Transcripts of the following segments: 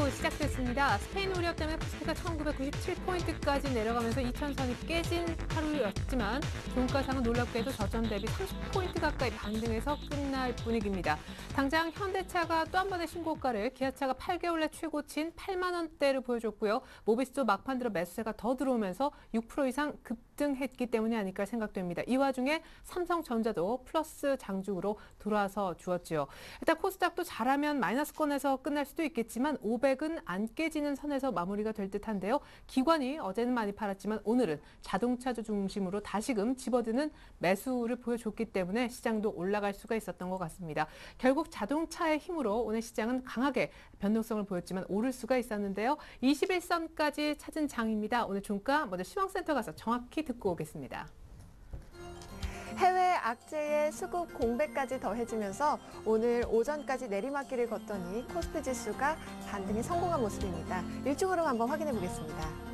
매수 시작됐습니다. 스페인 우려 때문에 코스피가 1997포인트까지 내려가면서 2000선이 깨진 하루였지만 종가상은 놀랍게도 저점 대비 30포인트 가까이 반등해서 끝날 분위기입니다. 당장 현대차가 또 한 번의 신고가를, 기아차가 8개월 내 최고치인 8만 원대를 보여줬고요. 모비스도 막판 들어 매수세가 더 들어오면서 6% 이상 급등했기 때문이 아닐까 생각됩니다. 이 와중에 삼성전자도 플러스 장중으로 돌아서 주었지요. 일단 코스닥도 잘하면 마이너스권에서 끝날 수도 있겠지만 500은 안 깨지는 선에서 마무리가 될 듯한데요. 기관이 어제는 많이 팔았지만 오늘은 자동차주 중심으로 다시금 집어드는 매수를 보여줬기 때문에 시장도 올라갈 수가 있었던 것 같습니다. 결국 자동차의 힘으로 오늘 시장은 강하게 변동성을 보였지만 오를 수가 있었는데요. 21선까지 찾은 장입니다. 오늘 종가 먼저 시황센터 가서 정확히 듣고 오겠습니다. 해외 악재의 수급 공백까지 더해지면서 오늘 오전까지 내리막길을 걷더니 코스피 지수가 반등에 성공한 모습입니다. 일중으로 한번 확인해 보겠습니다.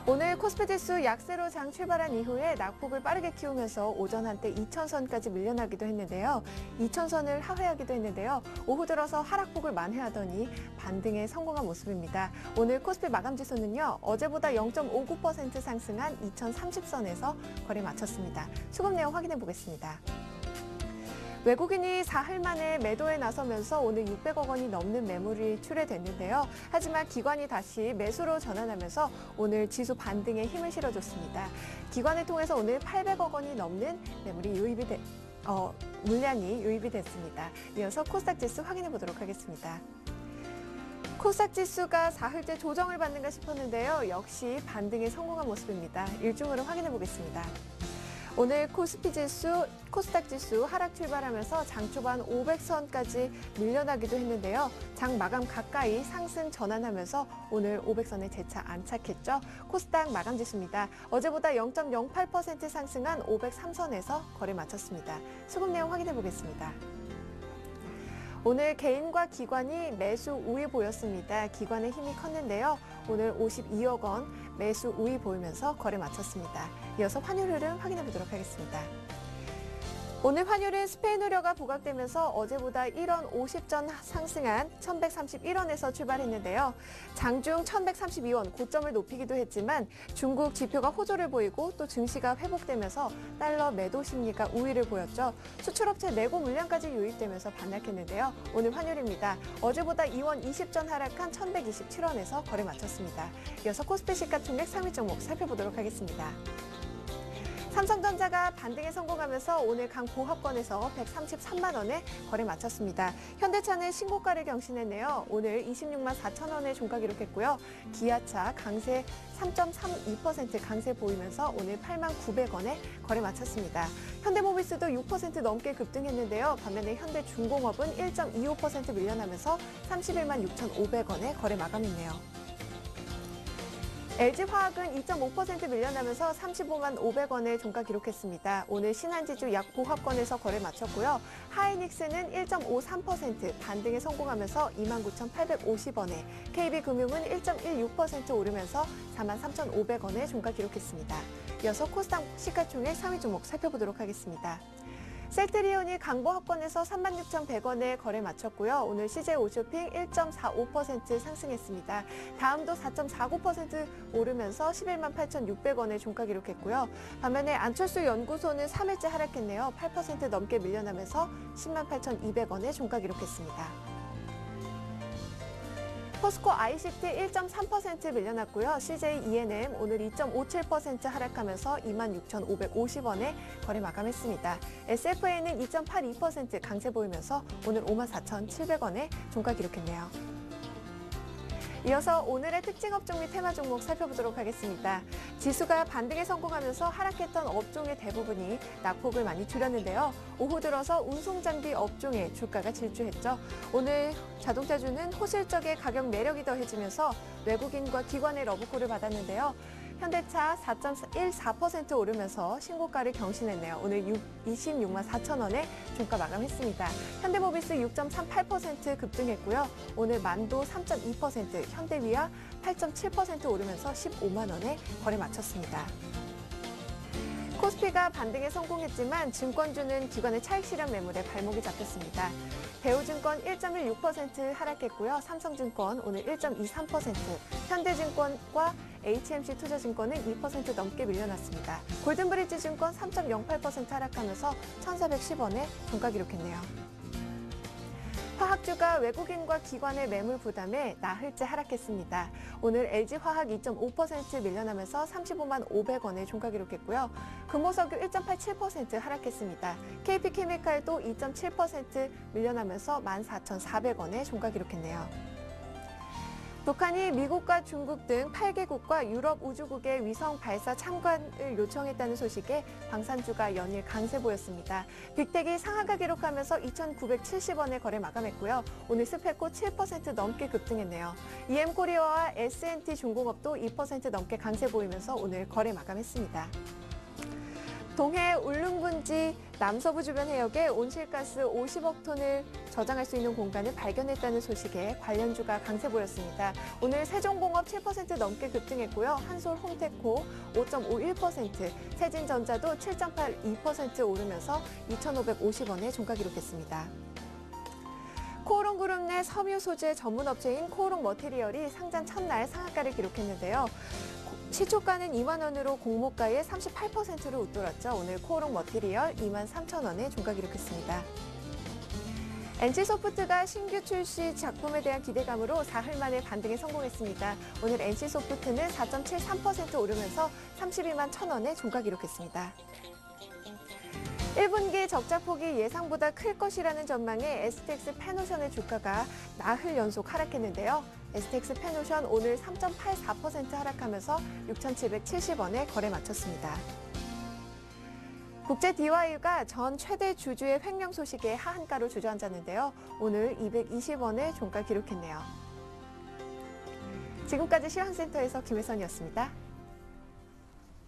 오늘 코스피 지수 약세로 장 출발한 이후에 낙폭을 빠르게 키우면서 오전 한때 2000선까지 밀려나기도 했는데요. 2000선을 하회하기도 했는데요. 오후 들어서 하락폭을 만회하더니 반등에 성공한 모습입니다. 오늘 코스피 마감 지수는요. 어제보다 0.59% 상승한 2030선에서 거래 마쳤습니다. 수급 내용 확인해 보겠습니다. 외국인이 사흘 만에 매도에 나서면서 오늘 600억 원이 넘는 매물이 출회됐는데요. 하지만 기관이 다시 매수로 전환하면서 오늘 지수 반등에 힘을 실어줬습니다. 기관을 통해서 오늘 800억 원이 넘는 매물이 물량이 유입이 됐습니다. 이어서 코스닥 지수 확인해 보도록 하겠습니다. 코스닥 지수가 사흘째 조정을 받는가 싶었는데요. 역시 반등에 성공한 모습입니다. 일중으로 확인해 보겠습니다. 오늘 코스닥 지수 하락 출발하면서 장 초반 500선까지 밀려나기도 했는데요. 장 마감 가까이 상승 전환하면서 오늘 500선에 재차 안착했죠. 코스닥 마감 지수입니다. 어제보다 0.08% 상승한 503선에서 거래 마쳤습니다. 수급 내용 확인해 보겠습니다. 오늘 개인과 기관이 매수 우위 보였습니다. 기관의 힘이 컸는데요. 오늘 52억 원 매수 우위 보이면서 거래 마쳤습니다. 이어서 환율 흐름 확인해 보도록 하겠습니다. 오늘 환율은 스페인 우려가 부각되면서 어제보다 1원 50전 상승한 1131원에서 출발했는데요. 장중 1132원 고점을 높이기도 했지만 중국 지표가 호조를 보이고 또 증시가 회복되면서 달러 매도 심리가 우위를 보였죠. 수출업체 내고 물량까지 유입되면서 반락했는데요. 오늘 환율입니다. 어제보다 2원 20전 하락한 1127원에서 거래 마쳤습니다. 이어서 코스피 시가총액 상위 종목 살펴보도록 하겠습니다. 삼성전자가 반등에 성공하면서 오늘 강 보합권에서 133만 원에 거래 마쳤습니다. 현대차는 신고가를 경신했네요. 오늘 26만 4천 원에 종가 기록했고요. 기아차 강세 3.32% 강세 보이면서 오늘 8만 900원에 거래 마쳤습니다. 현대모비스도 6% 넘게 급등했는데요. 반면에 현대중공업은 1.25% 밀려나면서 31만 6,500원에 거래 마감했네요. LG화학은 2.5% 밀려나면서 35만 500원에 종가 기록했습니다. 오늘 신한지주 약 보합권에서 거래 마쳤고요. 하이닉스는 1.53% 반등에 성공하면서 29,850원에, KB금융은 1.16% 오르면서 43,500원에 종가 기록했습니다. 이어서 코스닥 시가총액 상위 종목 살펴보도록 하겠습니다. 셀트리온이 강보합권에서 36,100원에 거래 마쳤고요. 오늘 CJ오쇼핑 1.45% 상승했습니다. 다음도 4.49% 오르면서 11만 8,600원에 종가 기록했고요. 반면에 안철수 연구소는 3일째 하락했네요. 8% 넘게 밀려나면서 10만 8,200원에 종가 기록했습니다. 포스코 ICT 1.3% 밀려났고요. CJ ENM 오늘 2.57% 하락하면서 26,550원에 거래 마감했습니다. SFA는 2.82% 강세 보이면서 오늘 54,700원에 종가 기록했네요. 이어서 오늘의 특징 업종 및 테마 종목 살펴보도록 하겠습니다. 지수가 반등에 성공하면서 하락했던 업종의 대부분이 낙폭을 많이 줄였는데요. 오후 들어서 운송장비 업종의 주가가 질주했죠. 오늘 자동차주는 호실적의 가격 매력이 더해지면서 외국인과 기관의 러브콜을 받았는데요. 현대차 4.14% 오르면서 신고가를 경신했네요. 오늘 26만 4천 원에 종가 마감했습니다. 현대모비스 6.38% 급등했고요. 오늘 만도 3.2%, 현대위아 8.7% 오르면서 15만 원에 거래 마쳤습니다. 코스피가 반등에 성공했지만 증권주는 기관의 차익 실현 매물에 발목이 잡혔습니다. 대우증권 1.16% 하락했고요. 삼성증권 오늘 1.23%, 현대증권과 HMC 투자증권은 2% 넘게 밀려났습니다. 골든브리지증권 3.08% 하락하면서 1,410원에 종가 기록했네요. 화학주가 외국인과 기관의 매물 부담에 나흘째 하락했습니다. 오늘 LG화학 2.5% 밀려나면서 35만 500원에 종가 기록했고요. 금호석유 1.87% 하락했습니다. KP케미칼도 2.7% 밀려나면서 14,400원에 종가 기록했네요. 북한이 미국과 중국 등 8개국과 유럽 우주국의 위성 발사 참관을 요청했다는 소식에 방산주가 연일 강세 보였습니다. 빅텍이 상한가 기록하면서 2,970원에 거래 마감했고요. 오늘 스페코 7% 넘게 급등했네요. EM코리아와 S&T중공업도 2% 넘게 강세 보이면서 오늘 거래 마감했습니다. 동해 울릉분지 남서부 주변 해역에 온실가스 50억 톤을 저장할 수 있는 공간을 발견했다는 소식에 관련주가 강세 보였습니다. 오늘 세종공업 7% 넘게 급등했고요. 한솔홍테코 5.51%, 세진전자도 7.82% 오르면서 2,550원에 종가 기록했습니다. 코오롱그룹 내 섬유 소재 전문 업체인 코오롱 머티리얼이 상장 첫날 상한가를 기록했는데요. 시초가는 2만 원으로 공모가의 38%를 웃돌았죠. 오늘 코오롱 머티리얼 2만 3천 원에 종가 기록했습니다. NC소프트가 신규 출시 작품에 대한 기대감으로 사흘 만에 반등에 성공했습니다. 오늘 NC소프트는 4.73% 오르면서 32만 1천 원에 종가 기록했습니다. 1분기 적자폭이 예상보다 클 것이라는 전망에 STX 페노션의 주가가 나흘 연속 하락했는데요. STX 페노션 오늘 3.84% 하락하면서 6,770원에 거래 마쳤습니다. 국제 DYU가 전 최대 주주의 횡령 소식에 하한가로 주저앉았는데요. 오늘 220원에 종가 기록했네요. 지금까지 시황센터에서 김혜선이었습니다.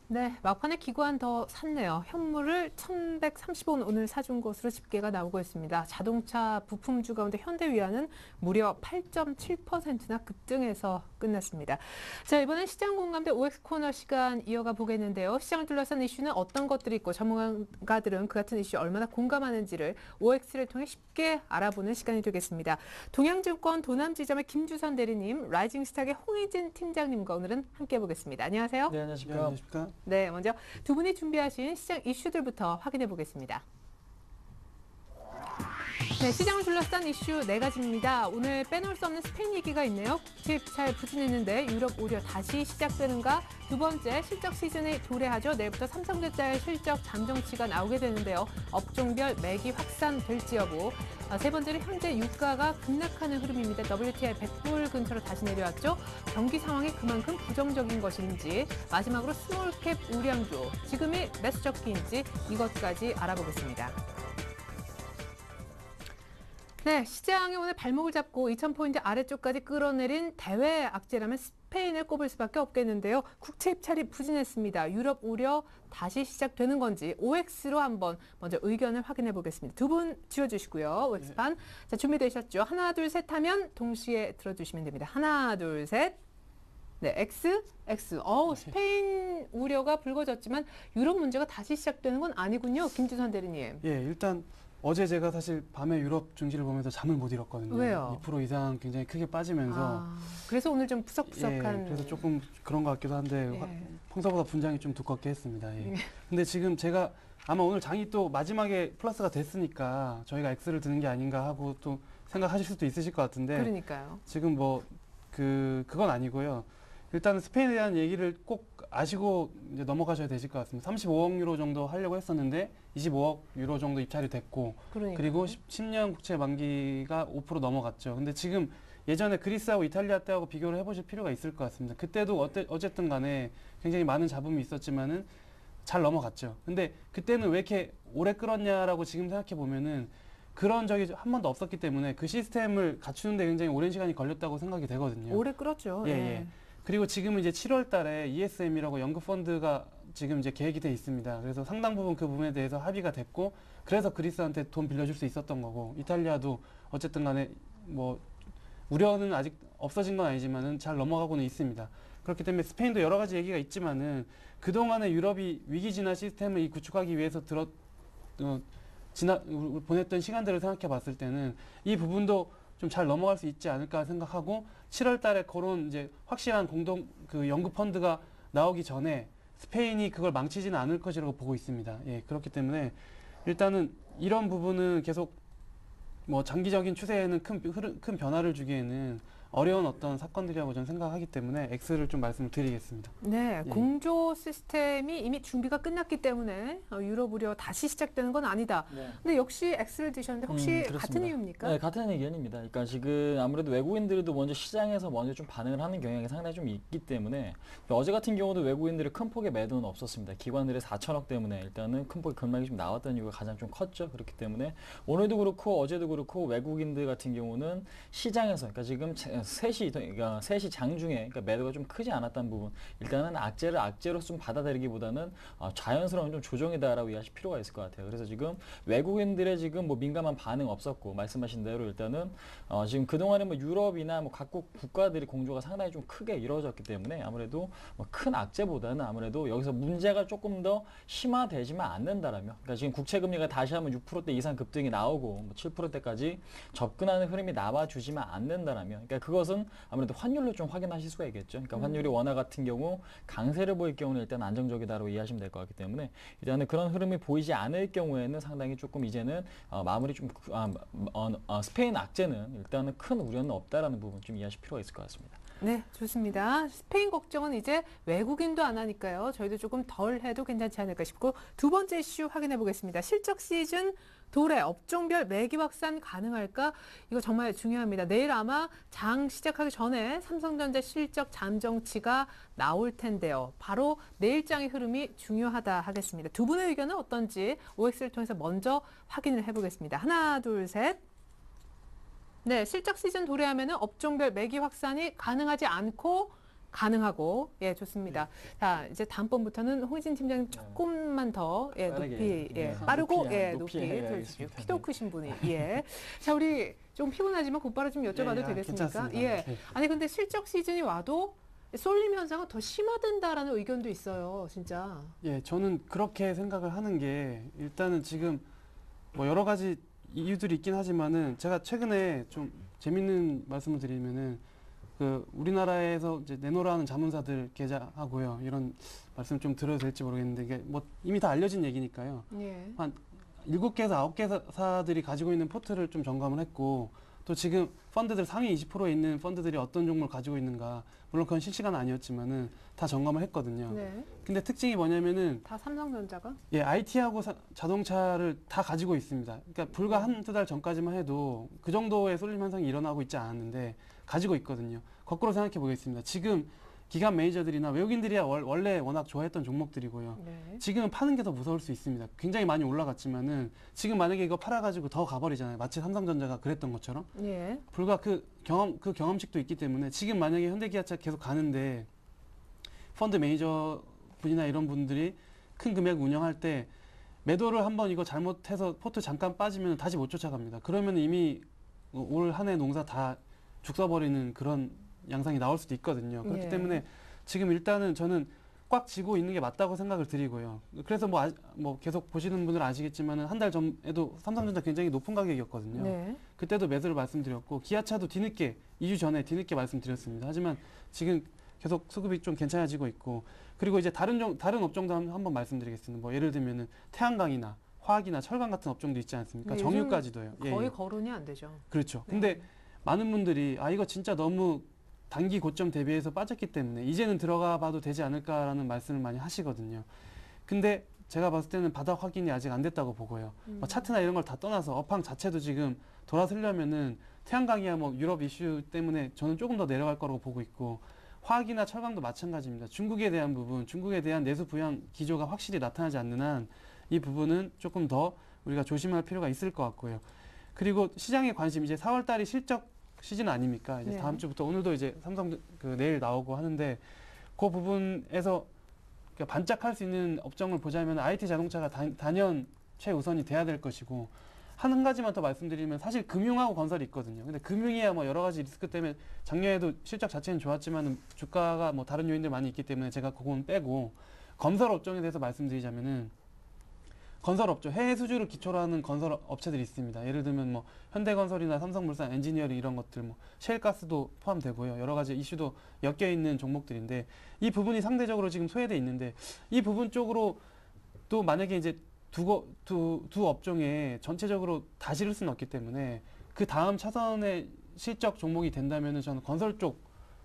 네, 막판에 기관 더 샀네요. 현물을 1,130원 오늘 사준 것으로 집계가 나오고 있습니다. 자동차 부품주 가운데 현대위아는 무려 8.7%나 급등해서 끝났습니다. 자, 이번엔 시장 공감대 OX 코너 시간 이어가 보겠는데요. 시장을 둘러싼 이슈는 어떤 것들이 있고 전문가들은 그 같은 이슈에 얼마나 공감하는지를 OX를 통해 쉽게 알아보는 시간이 되겠습니다. 동양증권 도남지점의 김주선 대리님, 라이징스탁의 홍희진 팀장님과 오늘은 함께 보겠습니다. 안녕하세요. 네, 안녕하십니까. 네, 먼저 두 분이 준비하신 시장 이슈들부터 확인해 보겠습니다. 네, 시장을 둘러싼 이슈 네 가지입니다. 오늘 빼놓을 수 없는 스페인 얘기가 있네요. 국채입찰 부진했는데 유럽 우려 다시 시작되는가? 두 번째, 실적 시즌이 도래하죠. 내일부터 삼성전자의 실적 잠정치가 나오게 되는데요. 업종별 매기 확산될지 여부. 세 번째는 현재 유가가 급락하는 흐름입니다. WTI 100불 근처로 다시 내려왔죠. 경기 상황이 그만큼 부정적인 것인지. 마지막으로 스몰캡 우량주. 지금이 매수 적기인지 이것까지 알아보겠습니다. 네, 시장이 오늘 발목을 잡고 2,000포인트 아래쪽까지 끌어내린 대외 악재라면 스페인을 꼽을 수밖에 없겠는데요. 국채 입찰이 부진했습니다. 유럽 우려 다시 시작되는 건지 OX로 한번 먼저 의견을 확인해 보겠습니다. 두 분 지워주시고요. OX판. 자, 준비되셨죠? 하나, 둘, 셋 하면 동시에 들어주시면 됩니다. 하나, 둘, 셋. 네, X. 스페인 우려가 불거졌지만 유럽 문제가 다시 시작되는 건 아니군요. 김주선 대리님. 예, 일단 어제 제가 사실 밤에 유럽 증시를 보면서 잠을 못 잃었거든요. 왜요? 2% 이상 굉장히 크게 빠지면서. 그래서 오늘 좀 푸석푸석한. 예, 그래서 조금 그런 것 같기도 한데 예. 평소보다 분장이 좀 두껍게 했습니다. 예. 예. 근데 지금 제가 아마 오늘 장이 또 마지막에 플러스가 됐으니까 저희가 X를 드는 게 아닌가 하고 또 생각하실 수도 있으실 것 같은데. 그러니까요. 지금 뭐 그건 아니고요. 일단은 스페인에 대한 얘기를 꼭 아시고 이제 넘어가셔야 되실 것 같습니다. 35억 유로 정도 하려고 했었는데 25억 유로 정도 입찰이 됐고 그러니까요. 그리고 10년 국채 만기가 5% 넘어갔죠. 근데 지금 예전에 그리스하고 이탈리아 때하고 비교를 해보실 필요가 있을 것 같습니다. 그때도 어쨌든 간에 굉장히 많은 잡음이 있었지만은 잘 넘어갔죠. 근데 그때는 왜 이렇게 오래 끌었냐라고 지금 생각해 보면은 그런 적이 한 번도 없었기 때문에 그 시스템을 갖추는데 굉장히 오랜 시간이 걸렸다고 생각이 되거든요. 오래 끌었죠. 예, 예. 그리고 지금은 이제 7월 달에 ESM이라고 연금 펀드가 지금 이제 계획이 돼 있습니다. 그래서 상당 부분 그 부분에 대해서 합의가 됐고 그래서 그리스한테 돈 빌려줄 수 있었던 거고 이탈리아도 어쨌든 간에 뭐 우려는 아직 없어진 건 아니지만은 잘 넘어가고는 있습니다. 그렇기 때문에 스페인도 여러 가지 얘기가 있지만은 그동안에 유럽이 위기 진화 시스템을 구축하기 위해서 보냈던 시간들을 생각해 봤을 때는 이 부분도 좀 잘 넘어갈 수 있지 않을까 생각하고 7월 달에 그런 이제 확실한 공동 그 연구 펀드가 나오기 전에 스페인이 그걸 망치지는 않을 것이라고 보고 있습니다. 예, 그렇기 때문에 일단은 이런 부분은 계속 뭐 장기적인 추세에는 큰 변화를 주기에는 어려운 어떤 사건들이라고 저는 생각하기 때문에 X를 좀 말씀을 드리겠습니다. 네, 예. 공조 시스템이 이미 준비가 끝났기 때문에 유럽 우려 다시 시작되는 건 아니다. 네. 근데 역시 X를 드셨는데 혹시 그렇습니다. 같은 이유입니까? 네, 같은 의견입니다. 그러니까 지금 아무래도 외국인들도 먼저 시장에서 먼저 좀 반응을 하는 경향이 상당히 좀 있기 때문에 어제 같은 경우도 외국인들의 큰 폭의 매도는 없었습니다. 기관들의 4천억 때문에 일단은 큰 폭의 급락이 좀 나왔다는 이유가 가장 좀 컸죠. 그렇기 때문에 오늘도 그렇고 어제도 그렇고 외국인들 같은 경우는 시장에서 그러니까 지금 3시 장중에 그러니까 매도가 좀 크지 않았다는 부분 일단은 악재로서 좀 받아들이기보다는 자연스러운 좀 조정이다라고 이해하실 필요가 있을 것 같아요. 그래서 지금 외국인들의 지금 뭐 민감한 반응 없었고 말씀하신 대로 일단은 지금 그동안에 뭐 유럽이나 뭐 각국 국가들이 공조가 상당히 좀 크게 이루어졌기 때문에 아무래도 뭐 큰 악재보다는 아무래도 여기서 문제가 조금 더 심화되지만 않는다라면 그러니까 지금 국채 금리가 다시 한번 6%대 이상 급등이 나오고 뭐 7%대까지 접근하는 흐름이 나와주지만 않는다라면 그러니까 그것은 아무래도 환율로 좀 확인하실 수가 있겠죠. 그러니까 환율이 원화 같은 경우 강세를 보일 경우는 일단 안정적이다라고 이해하시면 될 것 같기 때문에 일단은 그런 흐름이 보이지 않을 경우에는 상당히 조금 이제는 마무리 좀 스페인 악재는 일단은 큰 우려는 없다라는 부분 좀 이해하실 필요가 있을 것 같습니다. 네, 좋습니다. 스페인 걱정은 이제 외국인도 안 하니까요. 저희도 조금 덜 해도 괜찮지 않을까 싶고 두 번째 이슈 확인해 보겠습니다. 실적 시즌 도래 업종별 매기 확산 가능할까? 이거 정말 중요합니다. 내일 아마 장 시작하기 전에 삼성전자 실적 잠정치가 나올 텐데요. 바로 내일장의 흐름이 중요하다 하겠습니다. 두 분의 의견은 어떤지 OX를 통해서 먼저 확인을 해보겠습니다. 하나, 둘, 셋. 네, 실적 시즌 도래하면은 업종별 매기 확산이 가능하지 않고 가능하고 예 좋습니다. 자 이제 다음번부터는 홍희진 팀장님 조금만 더 높이 빠르고 높이 들어주시죠. 키도 크신 분이 자 우리 좀 피곤하지만 곧바로 좀 여쭤봐도 되겠습니까? 괜찮습니다. 아니 근데 실적 시즌이 와도 쏠림 현상은 더 심화된다라는 의견도 있어요, 진짜. 예, 저는 그렇게 생각을 하는 게 일단은 지금 뭐 여러 가지 이유들이 있긴 하지만은 제가 최근에 좀 재밌는 말씀을 드리면은 그 우리나라에서 이제 내노라는 자문사들 계좌하고요 이런 말씀 좀 드려도 될지 모르겠는데 이게 뭐 이미 다 알려진 얘기니까요. 예. 한 7개에서 9개사들이 가지고 있는 포트를 좀 점검을 했고 또 지금 펀드들 상위 20%에 있는 펀드들이 어떤 종목을 가지고 있는가 물론 그건 실시간은 아니었지만은 다 점검을 했거든요. 네. 근데 특징이 뭐냐면은 다 삼성전자가? 예, IT하고 자동차를 다 가지고 있습니다. 그러니까 불과 한두 달 전까지만 해도 그 정도의 쏠림 현상이 일어나고 있지 않았는데 가지고 있거든요. 거꾸로 생각해 보겠습니다. 지금 기관 매니저들이나 외국인들이야 원래 워낙 좋아했던 종목들이고요. 네. 지금은 파는 게 더 무서울 수 있습니다. 굉장히 많이 올라갔지만은 지금 만약에 이거 팔아가지고 더 가버리잖아요. 마치 삼성전자가 그랬던 것처럼. 예. 불과 그 경험칙도 있기 때문에 지금 만약에 현대기아차 계속 가는데 펀드 매니저 분이나 이런 분들이 큰 금액 운영할 때 매도를 한번 이거 잘못해서 포트 잠깐 빠지면 다시 못 쫓아갑니다. 그러면 이미 올 한 해 농사 다 죽 써버리는 그런 양상이 나올 수도 있거든요. 그렇기 예. 때문에 지금 일단은 저는 꽉 쥐고 있는 게 맞다고 생각을 드리고요. 그래서 뭐 계속 보시는 분들은 아시겠지만은 한 달 전에도 삼성전자 굉장히 높은 가격이었거든요. 네. 그때도 매수를 말씀드렸고 기아차도 뒤늦게 2주 전에 뒤늦게 말씀드렸습니다. 하지만 지금 계속 수급이 좀 괜찮아지고 있고 그리고 이제 다른 업종도 한번 말씀드리겠습니다. 뭐 예를 들면은 태양광이나 화학이나 철강 같은 업종도 있지 않습니까? 네, 정유까지도요. 거의 거론이 안 되죠. 그렇죠. 네. 근데 많은 분들이 이거 진짜 너무 단기 고점 대비해서 빠졌기 때문에 이제는 들어가 봐도 되지 않을까라는 말씀을 많이 하시거든요. 근데 제가 봤을 때는 바닥 확인이 아직 안 됐다고 보고요. 뭐 차트나 이런 걸 다 떠나서 업황 자체도 지금 돌아서려면은 태양광이야 뭐 유럽 이슈 때문에 저는 조금 더 내려갈 거라고 보고 있고 화학이나 철강도 마찬가지입니다. 중국에 대한 부분, 중국에 대한 내수 부양 기조가 확실히 나타나지 않는 한 이 부분은 조금 더 우리가 조심할 필요가 있을 것 같고요. 그리고 시장의 관심 이제 4월 달이 실적 시즌 아닙니까? 이제 네. 다음 주부터 오늘도 이제 삼성 내일 나오고 하는데 그 부분에서 그러니까 반짝할 수 있는 업종을 보자면 IT 자동차가 단연 최우선이 돼야 될 것이고 한 가지만 더 말씀드리면 사실 금융하고 건설이 있거든요. 근데 금융이야 뭐 여러 가지 리스크 때문에 작년에도 실적 자체는 좋았지만 주가가 뭐 다른 요인들 많이 있기 때문에 제가 그건 빼고 건설 업종에 대해서 말씀드리자면은 건설업종, 해외 수주를 기초로 하는 건설 업체들이 있습니다. 예를 들면 뭐 현대건설이나 삼성물산, 엔지니어링 이런 것들, 뭐 셰일가스도 포함되고요. 여러 가지 이슈도 엮여 있는 종목들인데 이 부분이 상대적으로 지금 소외돼 있는데 이 부분 쪽으로 또 만약에 이제 두 업종에 전체적으로 다 실을 수는 없기 때문에 그 다음 차선의 실적 종목이 된다면은 저는 건설 쪽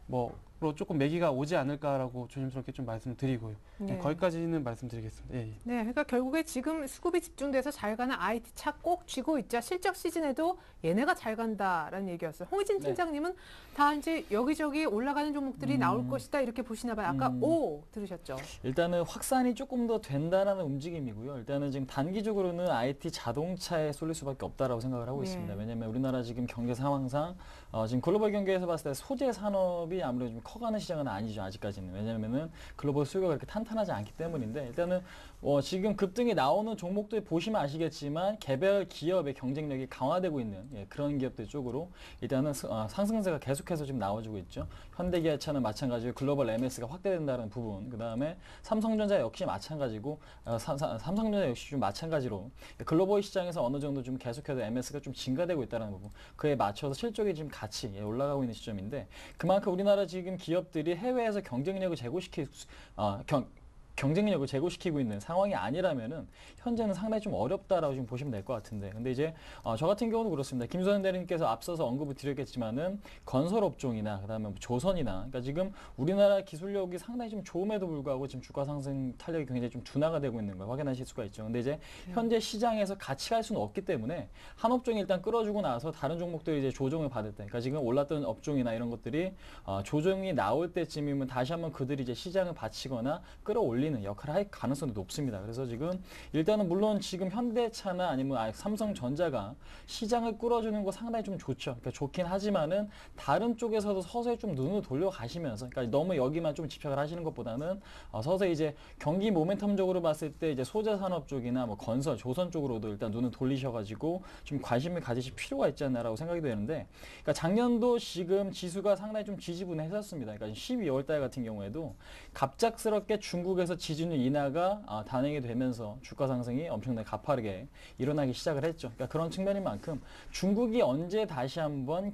뭐로 조금 매기가 오지 않을까라고 조심스럽게 좀 말씀드리고요. 네. 거기까지는 말씀드리겠습니다. 예, 예. 네, 그러니까 결국에 지금 수급이 집중돼서 잘 가는 IT 차 꼭 쥐고 있자. 실적 시즌에도 얘네가 잘 간다라는 얘기였어요. 홍희진 네. 팀장님은 다 이제 여기저기 올라가는 종목들이 나올 것이다 이렇게 보시나 봐요. 아까 오 들으셨죠? 일단은 확산이 조금 더 된다라는 움직임이고요. 일단은 지금 단기적으로는 IT 자동차에 쏠릴 수밖에 없다라고 생각을 하고 네. 있습니다. 왜냐하면 우리나라 지금 경제 상황상 지금 글로벌 경기에서 봤을 때 소재 산업이 아무래도 좀 커가는 시장은 아니죠. 아직까지는. 왜냐하면은 글로벌 수요가 그렇게 탄탄하지 않기 때문인데 일단은 지금 급등이 나오는 종목들 보시면 아시겠지만 개별 기업의 경쟁력이 강화되고 있는 그런 기업들 쪽으로 일단은 상승세가 계속해서 지금 나와주고 있죠. 현대기아차는 마찬가지로 글로벌 MS가 확대된다는 부분, 그 다음에 삼성전자 역시 마찬가지고 삼성전자 역시 좀 마찬가지로 글로벌 시장에서 어느 정도 좀 계속해서 MS가 좀 증가되고 있다는 부분, 그에 맞춰서 실적이 지금 같이 올라가고 있는 시점인데 그만큼 우리나라 지금 기업들이 해외에서 경쟁력을 제고시키고 있는 상황이 아니라면은 현재는 상당히 좀 어렵다라고 좀 보시면 될 것 같은데 근데 이제 저 같은 경우는 그렇습니다. 김수현 대리님께서 앞서서 언급을 드렸겠지만은 건설 업종이나 그다음에 뭐 조선이나 그러니까 지금 우리나라 기술력이 상당히 좀 좋음에도 불구하고 지금 주가 상승 탄력이 굉장히 좀 둔화가 되고 있는 걸 확인하실 수가 있죠. 근데 이제 현재 시장에서 같이 갈 수는 없기 때문에 한 업종이 일단 끌어주고 나서 다른 종목들이 이제 조정을 받을 때 그러니까 지금 올랐던 업종이나 이런 것들이 조정이 나올 때쯤이면 다시 한번 그들이 이제 시장을 받치거나 끌어올리는 역할을 할 가능성도 높습니다. 그래서 지금 일단은 물론 지금 현대차나 아니면 삼성전자가 시장을 끌어주는 거 상당히 좀 좋죠. 그러니까 좋긴 하지만은 다른 쪽에서도 서서히 좀 눈을 돌려가시면서 그러니까 너무 여기만 좀 집착을 하시는 것보다는 서서히 이제 경기 모멘텀적으로 봤을 때 이제 소재 산업 쪽이나 뭐 건설, 조선 쪽으로도 일단 눈을 돌리셔가지고 좀 관심을 가지실 필요가 있지 않나라고 생각이 되는데 그러니까 작년도 지금 지수가 상당히 좀 지지분했었습니다. 그러니까 12월 달 같은 경우에도 갑작스럽게 중국에서 지준율 인하가 단행이 되면서 주가 상승이 엄청나게 가파르게 일어나기 시작을 했죠. 그러니까 그런 측면인 만큼 중국이 언제 다시 한번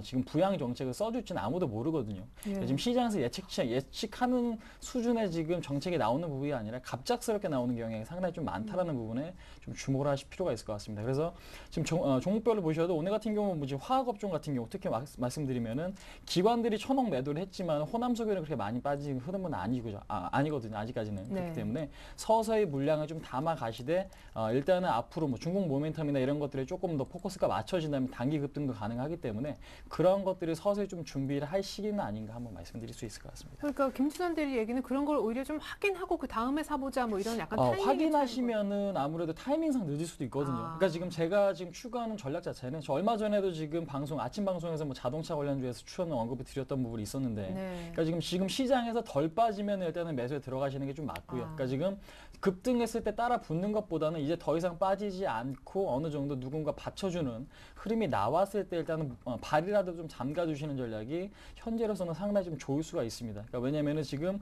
지금 부양 정책을 써줄지는 아무도 모르거든요. 그러니까 지금 시장에서 예측하는 수준의 지금 정책이 나오는 부분이 아니라 갑작스럽게 나오는 경향이 상당히 좀 많다라는 부분에 좀 주목을 하실 필요가 있을 것 같습니다. 그래서 지금 종목별로 보셔도 오늘 같은 경우 뭐 지금 화학업종 같은 경우 특히 말씀드리면은 기관들이 1,000억 매도를 했지만 호남 소비는 그렇게 많이 빠진 흐름은 아니거든요. 아직까지는. 네. 그렇기 때문에 서서히 물량을 좀 담아 가시되 일단은 앞으로 뭐 중국 모멘텀이나 이런 것들에 조금 더 포커스가 맞춰진다면 단기 급등도 가능하기 때문에 그런 것들을 서서히 좀 준비를 할 시기는 아닌가 한번 말씀드릴 수 있을 것 같습니다. 그러니까 김지선 대리 얘기는 그런 걸 오히려 좀 확인하고 그 다음에 사보자 뭐 이런 약간 타이밍이 확인하시면은 아무래도 타이밍상 늦을 수도 있거든요. 그러니까 지금 제가 지금 추구하는 전략 자체는 저 얼마 전에도 지금 아침 방송에서 뭐 자동차 관련주에서 추천을 언급을 드렸던 부분이 있었는데 네. 그러니까 지금 시장에서 덜 빠지면 일단은 매수에 들어가시는 게 좀 맞고요. 그러니까 지금 급등했을 때 따라 붙는 것보다는 이제 더 이상 빠지지 않고 어느 정도 누군가 받쳐주는 흐름이 나왔을 때 일단은 발이라도 좀 잠가주시는 전략이 현재로서는 상당히 좀 좋을 수가 있습니다. 그러니까 왜냐면은 지금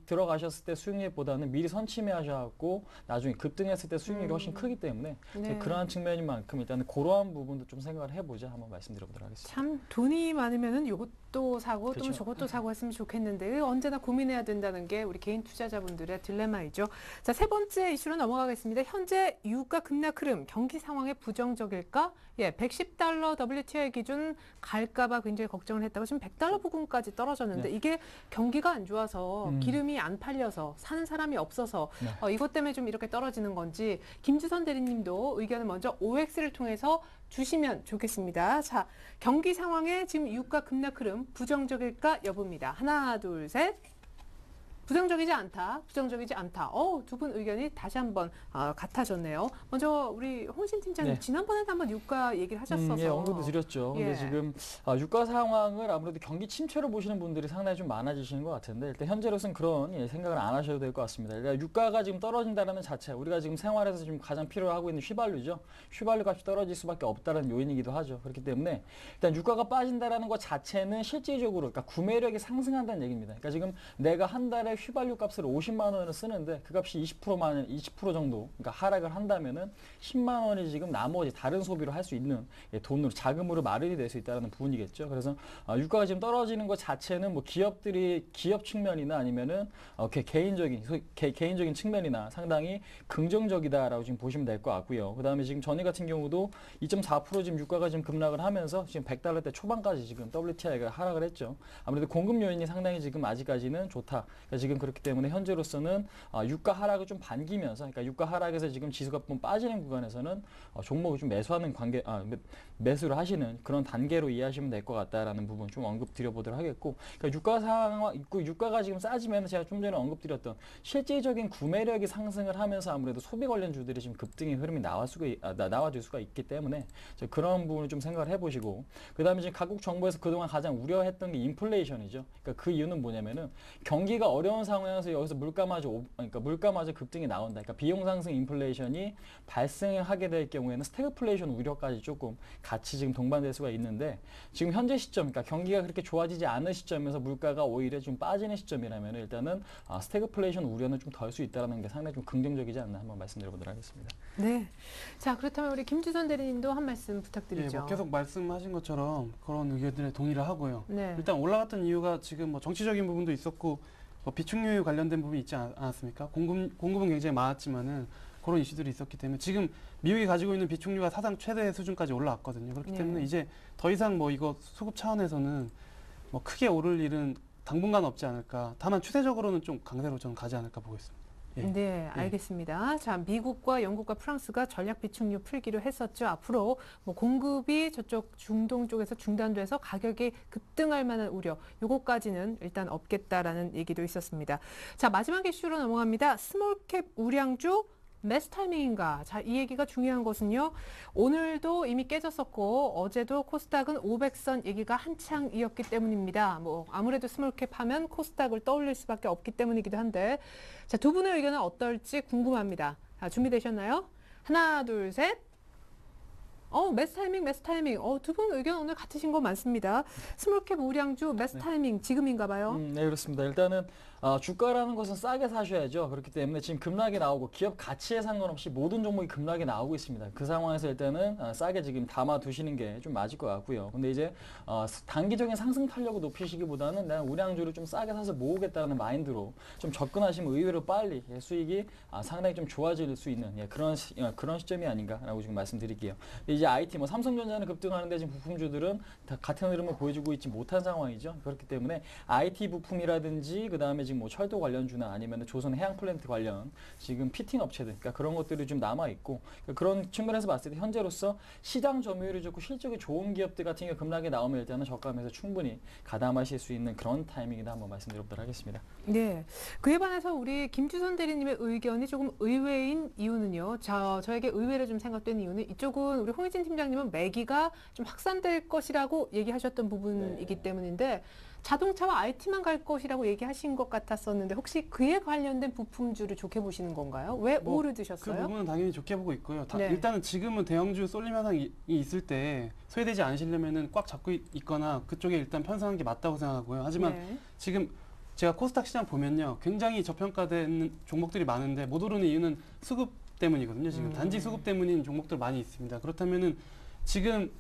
들어가셨을 때 수익률보다는 미리 선침해하셔갖고 나중에 급등했을 때 수익률이 훨씬 크기 때문에 네. 그러한 측면인 만큼 일단은 그러한 부분도 좀 생각을 해보자 한번 말씀드려보도록 하겠습니다. 참 돈이 많으면은 요것도 사고 또 그렇죠. 저것도 사고 했으면 좋겠는데 언제나 고민해야 된다는 게 우리 개인 투자자분들의 딜레마이죠. 자, 세 번째 이슈로 넘어가겠습니다. 현재 유가 급락 흐름, 경기 상황에 부정적일까? 110달러 WTI 기준 갈까봐 굉장히 걱정을 했다가 지금 100달러 부근까지 떨어졌는데 이게 경기가 안 좋아서 기름이 안 팔려서 사는 사람이 없어서 이것 때문에 좀 이렇게 떨어지는 건지 김지선 대리님도 의견을 먼저 OX를 통해서 주시면 좋겠습니다. 자, 경기 상황에 지금 유가 급락 흐름 부정적일까 여부입니다. 하나, 둘, 셋. 부정적이지 않다, 부정적이지 않다. 두 분 의견이 다시 한번 같아졌네요. 먼저 우리 홍신 팀장님, 네. 지난번에도 한번 유가 얘기를 하셨어서. 예, 언급도 드렸죠. 근데 예. 지금 유가 상황을 아무래도 경기 침체로 보시는 분들이 상당히 좀 많아지시는 것 같은데 일단 현재로서는 그런 생각을 안 하셔도 될 것 같습니다. 일단 유가가 지금 떨어진다는 자체, 우리가 지금 생활에서 지금 가장 필요로 하고 있는 휘발유죠. 휘발유 값이 떨어질 수밖에 없다는 요인이기도 하죠. 그렇기 때문에 일단 유가가 빠진다라는 것 자체는 실질적으로 그러니까 구매력이 상승한다는 얘기입니다. 그러니까 지금 내가 한 달에 휘발유 값을 50만 원을 쓰는데 그 값이 20% 정도 그러니까 하락을 한다면은 10만 원이 지금 나머지 다른 소비로 할 수 있는 돈으로 자금으로 마련이 될 수 있다는 부분이겠죠. 그래서 유가가 지금 떨어지는 것 자체는 뭐 기업들이 기업 측면이나 아니면은 개인적인 측면이나 상당히 긍정적이다라고 지금 보시면 될 것 같고요. 그다음에 지금 전일 같은 경우도 2.4% 지금 유가가 지금 급락을 하면서 지금 100달러대 초반까지 지금 WTI가 하락을 했죠. 아무래도 공급 요인이 상당히 지금 아직까지는 좋다. 그러니까 지금 그렇기 때문에 현재로서는 유가 하락을 좀 반기면서 그러니까 유가 하락에서 지금 지수가 좀 빠지는 구간에서는 종목을 좀 매수하는 매수를 하시는 그런 단계로 이해하시면 될 것 같다라는 부분 좀 언급드려보도록 하겠고, 그러니까 유가 상황 있고 유가가 지금 싸지면 제가 좀 전에 언급드렸던 실질적인 구매력이 상승을 하면서 아무래도 소비 관련주들이 지금 급등의 흐름이 나와줄 수가 있기 때문에 그런 부분을 좀 생각을 해보시고, 그다음에 지금 각국 정부에서 그동안 가장 우려했던 게 인플레이션이죠. 그러니까 그 이유는 뭐냐면은 경기가 어려운 상황에서 여기서 물가마저 급등이 나온다. 그러니까 비용 상승 인플레이션이 발생하게 될 경우에는 스태그플레이션 우려까지 조금 같이 지금 동반될 수가 있는데, 지금 현재 시점, 그러니까 경기가 그렇게 좋아지지 않은 시점에서 물가가 오히려 좀 빠지는 시점이라면 일단은 스태그플레이션 우려는 좀 덜 수 있다는 게 상당히 좀 긍정적이지 않나 한번 말씀드려보도록 하겠습니다. 네. 자, 그렇다면 우리 김주선 대리님도 한 말씀 부탁드리죠. 예, 뭐 계속 말씀하신 것처럼 그런 의견들에 동의를 하고요. 네. 일단 올라갔던 이유가 지금 뭐 정치적인 부분도 있었고 비축류 관련된 부분이 있지 않았습니까? 공급은 굉장히 많았지만은 그런 이슈들이 있었기 때문에 지금 미국이 가지고 있는 비축류가 사상 최대 수준까지 올라왔거든요. 그렇기 네. 때문에 이제 더 이상 뭐 이거 수급 차원에서는 뭐 크게 오를 일은 당분간 없지 않을까. 다만 추세적으로는 좀 강세로 저는 가지 않을까 보고 있습니다. 예. 네, 알겠습니다. 자, 미국과 영국과 프랑스가 전략 비축류 풀기로 했었죠. 앞으로 뭐 공급이 저쪽 중동 쪽에서 중단돼서 가격이 급등할 만한 우려, 요거까지는 일단 없겠다라는 얘기도 있었습니다. 자, 마지막 이슈로 넘어갑니다. 스몰캡 우량주 매수 타이밍인가? 자, 이 얘기가 중요한 것은요. 오늘도 이미 깨졌었고 어제도 코스닥은 500선 얘기가 한창이었기 때문입니다. 뭐 아무래도 스몰캡 하면 코스닥을 떠올릴 수밖에 없기 때문이기도 한데, 자, 두 분의 의견은 어떨지 궁금합니다. 자, 준비되셨나요? 하나, 둘, 셋. 매수 타이밍. 두 분 의견 오늘 같으신 거 많습니다. 스몰캡 우량주 매수 타이밍 지금인가 봐요. 네, 그렇습니다. 일단은 주가라는 것은 싸게 사셔야죠. 그렇기 때문에 지금 급락이 나오고 기업 가치에 상관없이 모든 종목이 급락이 나오고 있습니다. 그 상황에서 일단은 싸게 지금 담아두시는 게 좀 맞을 것 같고요. 근데 이제 단기적인 상승 탄력을 높이시기보다는 내가 우량주를 좀 싸게 사서 모으겠다는 마인드로 좀 접근하시면 의외로 빨리 수익이 상당히 좀 좋아질 수 있는 그런 시점이 아닌가라고 지금 말씀드릴게요. 이제 IT 뭐 삼성전자는 급등하는데 지금 부품주들은 다 같은 흐름을 보여주고 있지 못한 상황이죠. 그렇기 때문에 IT 부품이라든지 그다음에 지금 뭐 철도 관련주나 아니면 조선 해양 플랜트 관련 지금 피팅 업체들, 그러니까 그런 것들이 좀 남아 있고, 그런 측면에서 봤을 때 현재로서 시장 점유율이 좋고 실적이 좋은 기업들 같은 경우 급락이 나오면 일단은 저가에서 충분히 가담하실 수 있는 그런 타이밍이다 한번 말씀드려보도록 하겠습니다. 네. 그에 반해서 우리 김주선 대리님의 의견이 조금 의외인 이유는요. 저에게 의외로 좀 생각된 이유는 이쪽은 우리 홍희진 팀장님은 매기가 좀 확산될 것이라고 얘기하셨던 부분이기 때문인데, 자동차와 IT만 갈 것이라고 얘기하신 것 같았었는데 혹시 그에 관련된 부품주를 좋게 보시는 건가요? 왜 뭐, 오를 그 드셨어요? 부분은 당연히 좋게 보고 있고요. 네. 일단은 지금은 대형주 쏠림 현상이 있을 때 소외되지 않으시려면은 꽉 잡고 있거나 그쪽에 일단 편성한 게 맞다고 생각하고요. 하지만 네. 지금 제가 코스닥 시장 보면요, 굉장히 저평가된 종목들이 많은데 못 오르는 이유는 수급 때문이거든요. 지금 단지 수급 때문인 종목들 많이 있습니다. 그렇다면은 지금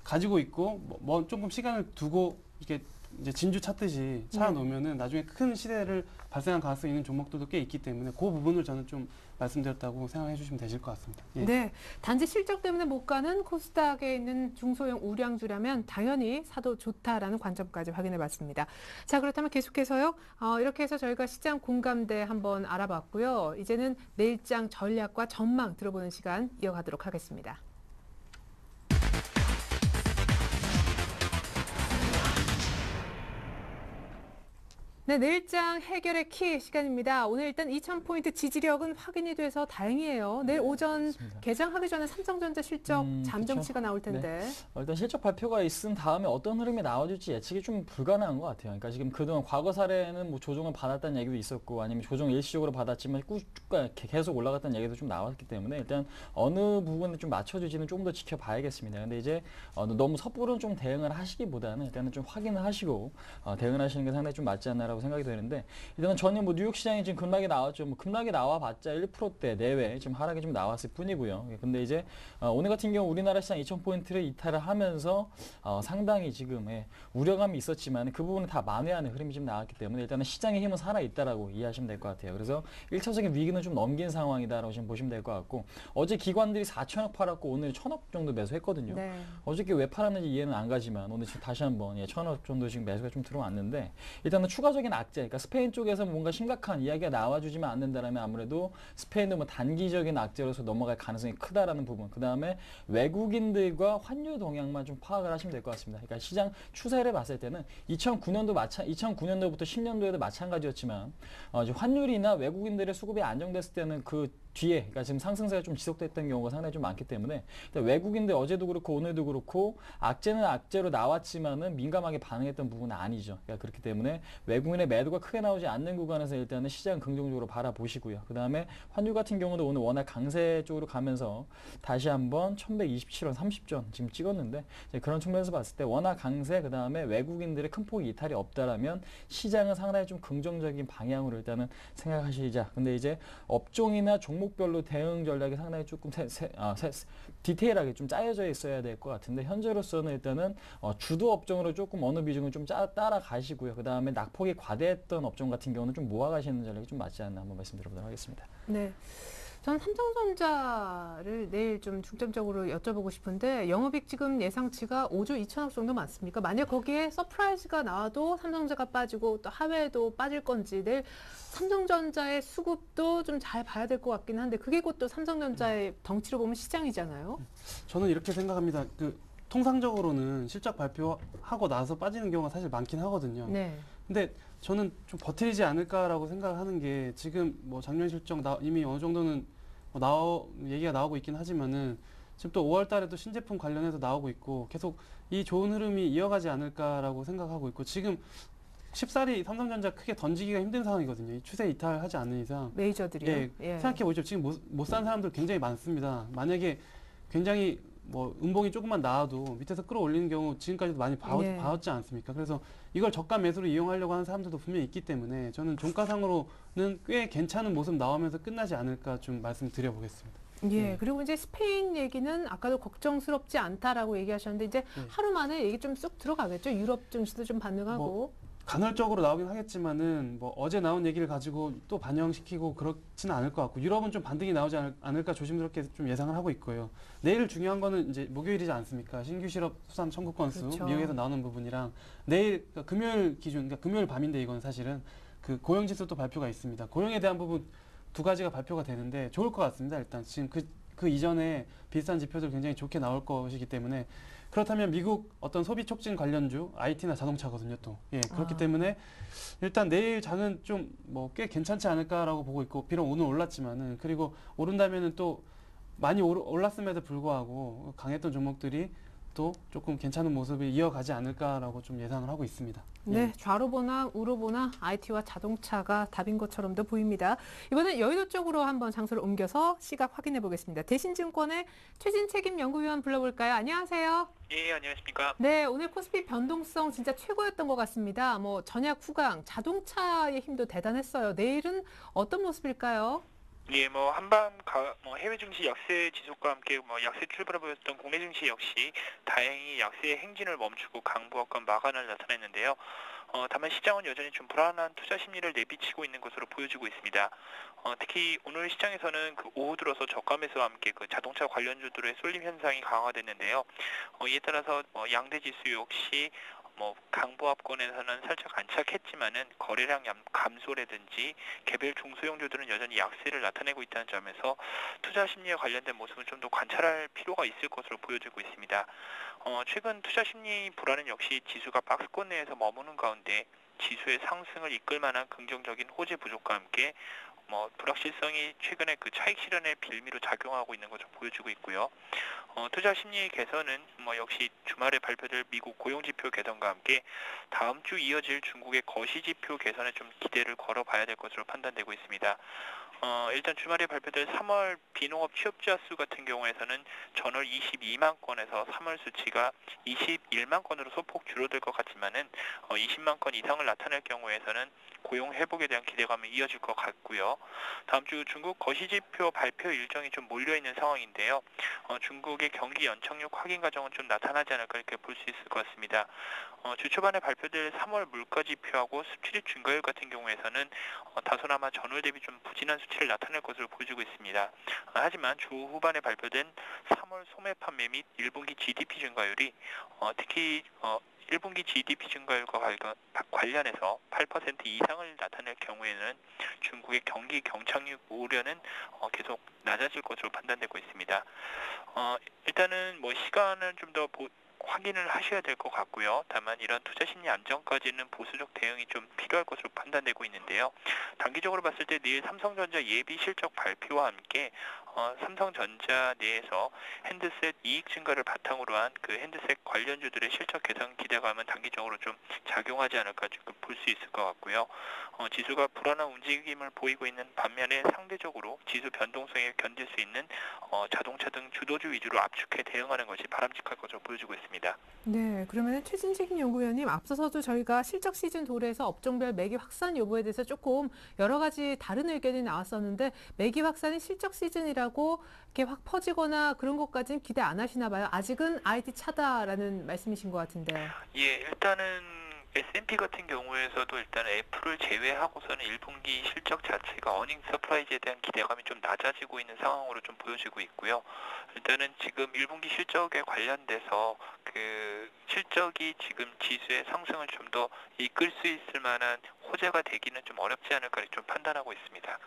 가지고 있고 뭐 조금 시간을 두고 이게 이제 진주 찾듯이 찾아놓으면은 나중에 큰 시대를 발생할 가능성이 있는 종목들도 꽤 있기 때문에 그 부분을 저는 좀 말씀드렸다고 생각해 주시면 되실 것 같습니다. 예. 네, 단지 실적 때문에 못 가는 코스닥에 있는 중소형 우량주라면 당연히 사도 좋다라는 관점까지 확인해 봤습니다. 자, 그렇다면 계속해서요. 이렇게 해서 저희가 시장 공감대 한번 알아봤고요. 이제는 내일장 전략과 전망 들어보는 시간 이어가도록 하겠습니다. 네, 내일장 해결의 키 시간입니다. 오늘 일단 2,000포인트 지지력은 확인이 돼서 다행이에요. 내일 오전 맞습니다. 개장하기 전에 삼성전자 실적 잠정치가 나올 네. 텐데. 일단 실적 발표가 있은 다음에 어떤 흐름이 나와줄지 예측이 좀 불가능한 것 같아요. 그러니까 지금 그동안 과거 사례는 뭐 조정을 받았다는 얘기도 있었고 아니면 조정 일시적으로 받았지만 계속 올라갔다는 얘기도 좀 나왔기 때문에 일단 어느 부분에 좀 맞춰주지는 조금 더 지켜봐야겠습니다. 근데 이제 너무 섣부른 좀 대응을 하시기보다는 일단은 좀 확인을 하시고 대응을 하시는 게 상당히 좀 맞지 않나라고 생각이 되는데 일단은 전일 뭐 뉴욕 시장이 지금 급락이 나왔죠. 뭐 급락이 나와봤자 1%대 내외 지금 하락이 좀 나왔을 뿐이고요. 근데 이제 오늘 같은 경우 우리나라 시장 2,000포인트를 이탈을 하면서 상당히 지금 우려감이 있었지만 그 부분은 다 만회하는 흐름이 좀 나왔기 때문에 일단은 시장의 힘은 살아있다라고 이해하시면 될 것 같아요. 그래서 1차적인 위기는 좀 넘긴 상황이다라고 지금 보시면 될 것 같고 어제 기관들이 4천억 팔았고 오늘 1,000억 정도 매수했거든요. 네. 어저께 왜 팔았는지 이해는 안 가지만 오늘 지금 다시 한번 1,000억 정도 지금 매수가 좀 들어왔는데 일단은 추가적인 악재, 그러니까 스페인 쪽에서 뭔가 심각한 이야기가 나와주지만 않는다라면 아무래도 스페인도 뭐 단기적인 악재로서 넘어갈 가능성이 크다라는 부분. 그 다음에 외국인들과 환율 동향만 좀 파악을 하시면 될 것 같습니다. 그러니까 시장 추세를 봤을 때는 2009년도부터 10년도에도 마찬가지였지만 이제 환율이나 외국인들의 수급이 안정됐을 때는 그 뒤에, 그러니까 지금 상승세가 좀 지속됐던 경우가 상당히 좀 많기 때문에 외국인들 어제도 그렇고 오늘도 그렇고 악재는 악재로 나왔지만은 민감하게 반응했던 부분은 아니죠. 그러니까 그렇기 때문에 외국인의 매도가 크게 나오지 않는 구간에서 일단은 시장 긍정적으로 바라보시고요. 그 다음에 환율 같은 경우도 오늘 워낙 강세 쪽으로 가면서 다시 한번 1127원 30전 지금 찍었는데 그런 측면에서 봤을 때 워낙 강세 그 다음에 외국인들의 큰 폭의 이탈이 없다라면 시장은 상당히 좀 긍정적인 방향으로 일단은 생각하시자. 근데 이제 업종이나 종목별로 대응 전략이 상당히 조금 디테일하게 좀 짜여져 있어야 될 것 같은데 현재로서는 일단은 주도 업종으로 조금 어느 비중을 좀 따라가시고요. 그 다음에 낙폭이 과대했던 업종 같은 경우는 좀 모아가시는 전략이 좀 맞지 않나 한번 말씀드려보도록 하겠습니다. 네. 전 삼성전자를 내일 좀 중점적으로 여쭤보고 싶은데 영업이익 지금 예상치가 5조 2천억 정도 맞습니까? 만약 거기에 서프라이즈가 나와도 삼성전자가 빠지고 또 하회도 빠질 건지 내일 삼성전자의 수급도 좀 잘 봐야 될 것 같긴 한데 그게 곧 또 삼성전자의 덩치로 보면 시장이잖아요. 저는 이렇게 생각합니다. 통상적으로는 실적 발표하고 나서 빠지는 경우가 사실 많긴 하거든요. 네. 근데 저는 좀 버티지 않을까라고 생각을 하는 게 지금 뭐 작년 실적 이미 어느 정도는 얘기가 나오고 있긴 하지만은 지금 또 5월 달에도 신제품 관련해서 나오고 있고 계속 이 좋은 흐름이 이어가지 않을까라고 생각하고 있고 지금 쉽사리 삼성전자 크게 던지기가 힘든 상황이거든요. 이 추세 이탈하지 않는 이상. 메이저들이요. 예, 예. 생각해보죠. 지금 못 산 사람들 굉장히 많습니다. 만약에 굉장히 뭐 음봉이 조금만 나와도 밑에서 끌어올리는 경우 지금까지도 많이 예. 봐왔지 않습니까? 그래서 이걸 저가 매수로 이용하려고 하는 사람들도 분명히 있기 때문에 저는 종가상으로는 꽤 괜찮은 모습 나오면서 끝나지 않을까 좀 말씀드려보겠습니다. 예, 그리고 이제 스페인 얘기는 아까도 걱정스럽지 않다라고 얘기하셨는데 이제 하루 만에 얘기 좀 쑥 들어가겠죠. 유럽 증시도 좀 반등하고. 간헐적으로 나오긴 하겠지만은 뭐 어제 나온 얘기를 가지고 또 반영시키고 그렇지는 않을 것 같고 유럽은 좀 반등이 나오지 않을까 조심스럽게 좀 예상을 하고 있고요. 내일 중요한 거는 이제 목요일이지 않습니까? 신규 실업 수산 청구 건수 그렇죠. 미국에서 나오는 부분이랑 내일 그러니까 금요일 기준, 그러니까 금요일 밤인데 이건 사실은 그 고용지수도 발표가 있습니다. 고용에 대한 부분 두 가지가 발표가 되는데 좋을 것 같습니다. 일단 지금 그 이전에 비슷한 지표들 굉장히 좋게 나올 것이기 때문에 그렇다면 미국 어떤 소비 촉진 관련주, IT나 자동차거든요, 또. 예, 그렇기 때문에 일단 내일 장은 좀 뭐 꽤 괜찮지 않을까라고 보고 있고, 비록 오늘 올랐지만은, 그리고 오른다면은 또 많이 올랐음에도 불구하고 강했던 종목들이 또 조금 괜찮은 모습을 이어가지 않을까라고 좀 예상을 하고 있습니다. 네, 좌로 보나 우로 보나 IT와 자동차가 답인 것처럼도 보입니다. 이번엔 여의도 쪽으로 한번 장소를 옮겨서 시각 확인해 보겠습니다. 대신증권의 최진 책임 연구위원 불러볼까요? 안녕하세요. 예, 안녕하십니까. 네, 오늘 코스피 변동성 진짜 최고였던 것 같습니다. 뭐 전약 후강, 자동차의 힘도 대단했어요. 내일은 어떤 모습일까요? 예, 해외 증시 약세 지속과 함께 약세 출발을 보였던 국내 증시 역시 다행히 약세의 행진을 멈추고 강보합권 마감을 나타냈는데요. 다만 시장은 여전히 좀 불안한 투자 심리를 내비치고 있는 것으로 보여지고 있습니다. 특히 오늘 시장에서는 그 오후 들어서 저가 매수와 함께 그 자동차 관련주들의 쏠림 현상이 강화됐는데요. 이에 따라서 양대 지수 역시 강보합권에서는 살짝 안착했지만은 거래량 감소라든지 개별 중소형주들은 여전히 약세를 나타내고 있다는 점에서 투자 심리에 관련된 모습은 좀 더 관찰할 필요가 있을 것으로 보여지고 있습니다. 최근 투자 심리 불안은 역시 지수가 박스권 내에서 머무는 가운데 지수의 상승을 이끌 만한 긍정적인 호재 부족과 함께 불확실성이 최근에 그 차익 실현의 빌미로 작용하고 있는 것을 보여주고 있고요. 투자 심리 개선은 역시 주말에 발표될 미국 고용지표 개선과 함께 다음 주 이어질 중국의 거시지표 개선에 좀 기대를 걸어봐야 될 것으로 판단되고 있습니다. 일단 주말에 발표될 3월 비농업 취업자 수 같은 경우에서는 전월 22만 건에서 3월 수치가 21만 건으로 소폭 줄어들 것 같지만은 20만 건 이상을 나타낼 경우에서는 고용 회복에 대한 기대감이 이어질 것 같고요. 다음 주 중국 거시지표 발표 일정이 좀 몰려 있는 상황인데요. 중국의 경기 연착륙 확인 과정은 좀 나타나지 않을까 이렇게 볼 수 있을 것 같습니다. 주 초반에 발표될 3월 물가지표하고 수출입 증가율 같은 경우에서는 다소나마 전월 대비 좀 부진한 수치를 나타낼 것으로 보여지고 있습니다. 하지만 주 후반에 발표된 3월 소매 판매 및 1분기 GDP 증가율이 특히 1분기 GDP 증가율과 관련해서 8% 이상을 나타낼 경우에는 중국의 경기 경착륙 우려는 계속 낮아질 것으로 판단되고 있습니다. 일단은 시간을 좀 더 확인을 하셔야 될 것 같고요. 다만 이런 투자 심리 안정까지는 보수적 대응이 좀 필요할 것으로 판단되고 있는데요. 단기적으로 봤을 때 내일 삼성전자 예비 실적 발표와 함께 삼성전자 내에서 핸드셋 이익 증가를 바탕으로 한 그 핸드셋 관련주들의 실적 개선 기대감은 단기적으로 좀 작용하지 않을까 볼 수 있을 것 같고요. 지수가 불안한 움직임을 보이고 있는 반면에 상대적으로 지수 변동성에 견딜 수 있는 자동차 등 주도주 위주로 압축해 대응하는 것이 바람직할 것으로 보여지고 있습니다. 네, 그러면 최진식 연구위원님, 앞서서도 저희가 실적 시즌 도래에서 업종별 매기 확산 여부에 대해서 조금 여러 가지 다른 의견이 나왔었는데 매기 확산이 실적 시즌이라고 이렇게 확 퍼지거나 그런 것까지는 기대 안 하시나 봐요. 아직은 IT 차다라는 말씀이신 것 같은데. 예, 일단은 S&P 같은 경우에서도 일단 애플을 제외하고서는 1분기 실적 자체가 어닝 서프라이즈에 대한 기대감이 좀 낮아지고 있는 상황으로 좀 보여지고 있고요. 일단은 지금 1분기 실적에 관련돼서 그 실적이 지금 지수의 상승을 좀 더 이끌 수 있을 만한 호재가 되기는 좀 어렵지 않을까 좀 판단하고 있습니다.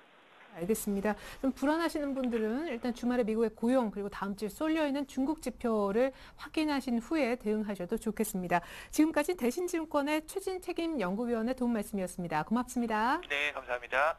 알겠습니다. 좀 불안하시는 분들은 일단 주말에 미국의 고용 그리고 다음 주에 쏠려있는 중국 지표를 확인하신 후에 대응하셔도 좋겠습니다. 지금까지 대신증권의 최진책임 연구위원의 도움 말씀이었습니다. 고맙습니다. 네, 감사합니다.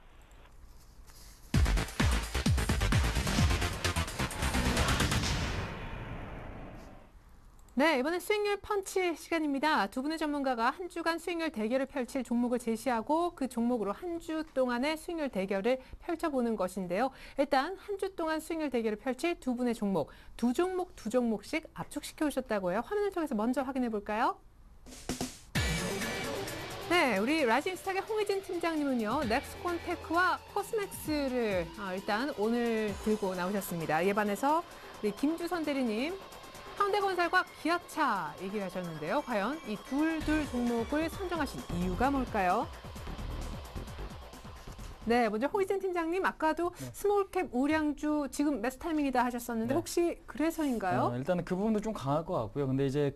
네, 이번엔 수익률 펀치 시간입니다. 두 분의 전문가가 한 주간 수익률 대결을 펼칠 종목을 제시하고 그 종목으로 한 주 동안의 수익률 대결을 펼쳐보는 것인데요. 일단 한 주 동안 수익률 대결을 펼칠 두 분의 종목, 두 종목씩 압축시켜 오셨다고 해요. 화면을 통해서 먼저 확인해 볼까요? 네, 우리 라진스탁의 홍희진 팀장님은요, 넥스콘테크와 코스맥스를 일단 오늘 들고 나오셨습니다. 이에 반해서 우리 김주선 대리님, 현대건설과 기아차 얘기를 하셨는데요. 과연 이 둘 종목을 선정하신 이유가 뭘까요? 네, 먼저 호이진 팀장님, 아까도 스몰캡 우량주 지금 매수 타이밍이다 하셨었는데 혹시 그래서인가요? 일단은 그 부분도 좀 강할 것 같고요. 근데 이제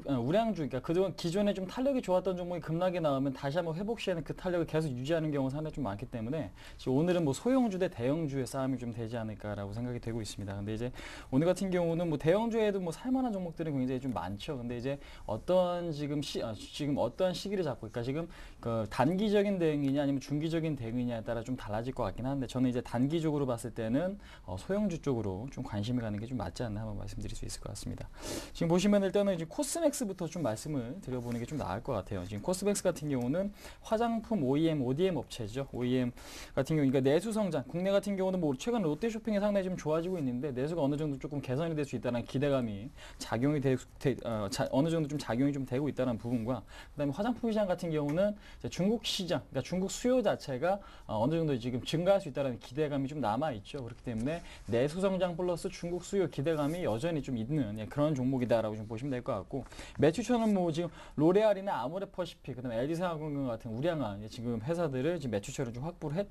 우량주, 그러니까 그동안 기존에 좀 탄력이 좋았던 종목이 급락이 나오면 다시 한번 회복 시에는 그 탄력을 계속 유지하는 경우가 상당히 좀 많기 때문에 지금 오늘은 소형주 대 대형주의 싸움이 좀 되지 않을까라고 생각이 되고 있습니다. 근데 이제 오늘 같은 경우는 대형주에도 살만한 종목들이 굉장히 좀 많죠. 근데 이제 어떤 지금 어떤 시기를 잡고, 그러니까 지금 그 단기적인 대응이냐 아니면 중기적인 대응이냐에 따라 좀 달라질 것 같긴 한데 저는 이제 단기적으로 봤을 때는 소형주 쪽으로 좀 관심이 가는 게 좀 맞지 않나 한번 말씀드릴 수 있을 것 같습니다. 지금 보시면 일단은 이제 코스맥스부터 좀 말씀을 드려보는 게 좀 나을 것 같아요. 지금 코스맥스 같은 경우는 화장품 OEM, ODM 업체죠. OEM 같은 경우, 그러니까 내수 성장, 국내 같은 경우는 최근 롯데쇼핑이 상당히 좀 좋아지고 있는데 내수가 어느 정도 조금 개선이 될 수 있다는 기대감이 어느 정도 좀 작용이 좀 되고 있다는 부분과 그다음에 화장품 시장 같은 경우는 중국 시장, 그러니까 중국 수요 자체가 어느 정도 지금 증가할 수 있다는 기대감이 좀 남아 있죠. 그렇기 때문에 내수 성장 플러스 중국 수요 기대감이 여전히 좀 있는 그런 종목이다라고 좀 보시면 될 것 같고, 매출처는 지금 로레알이나 아모레퍼시픽, 그다음에 LG생활건강 같은 우량한 지금 회사들을 지금 매출처를 좀 확보를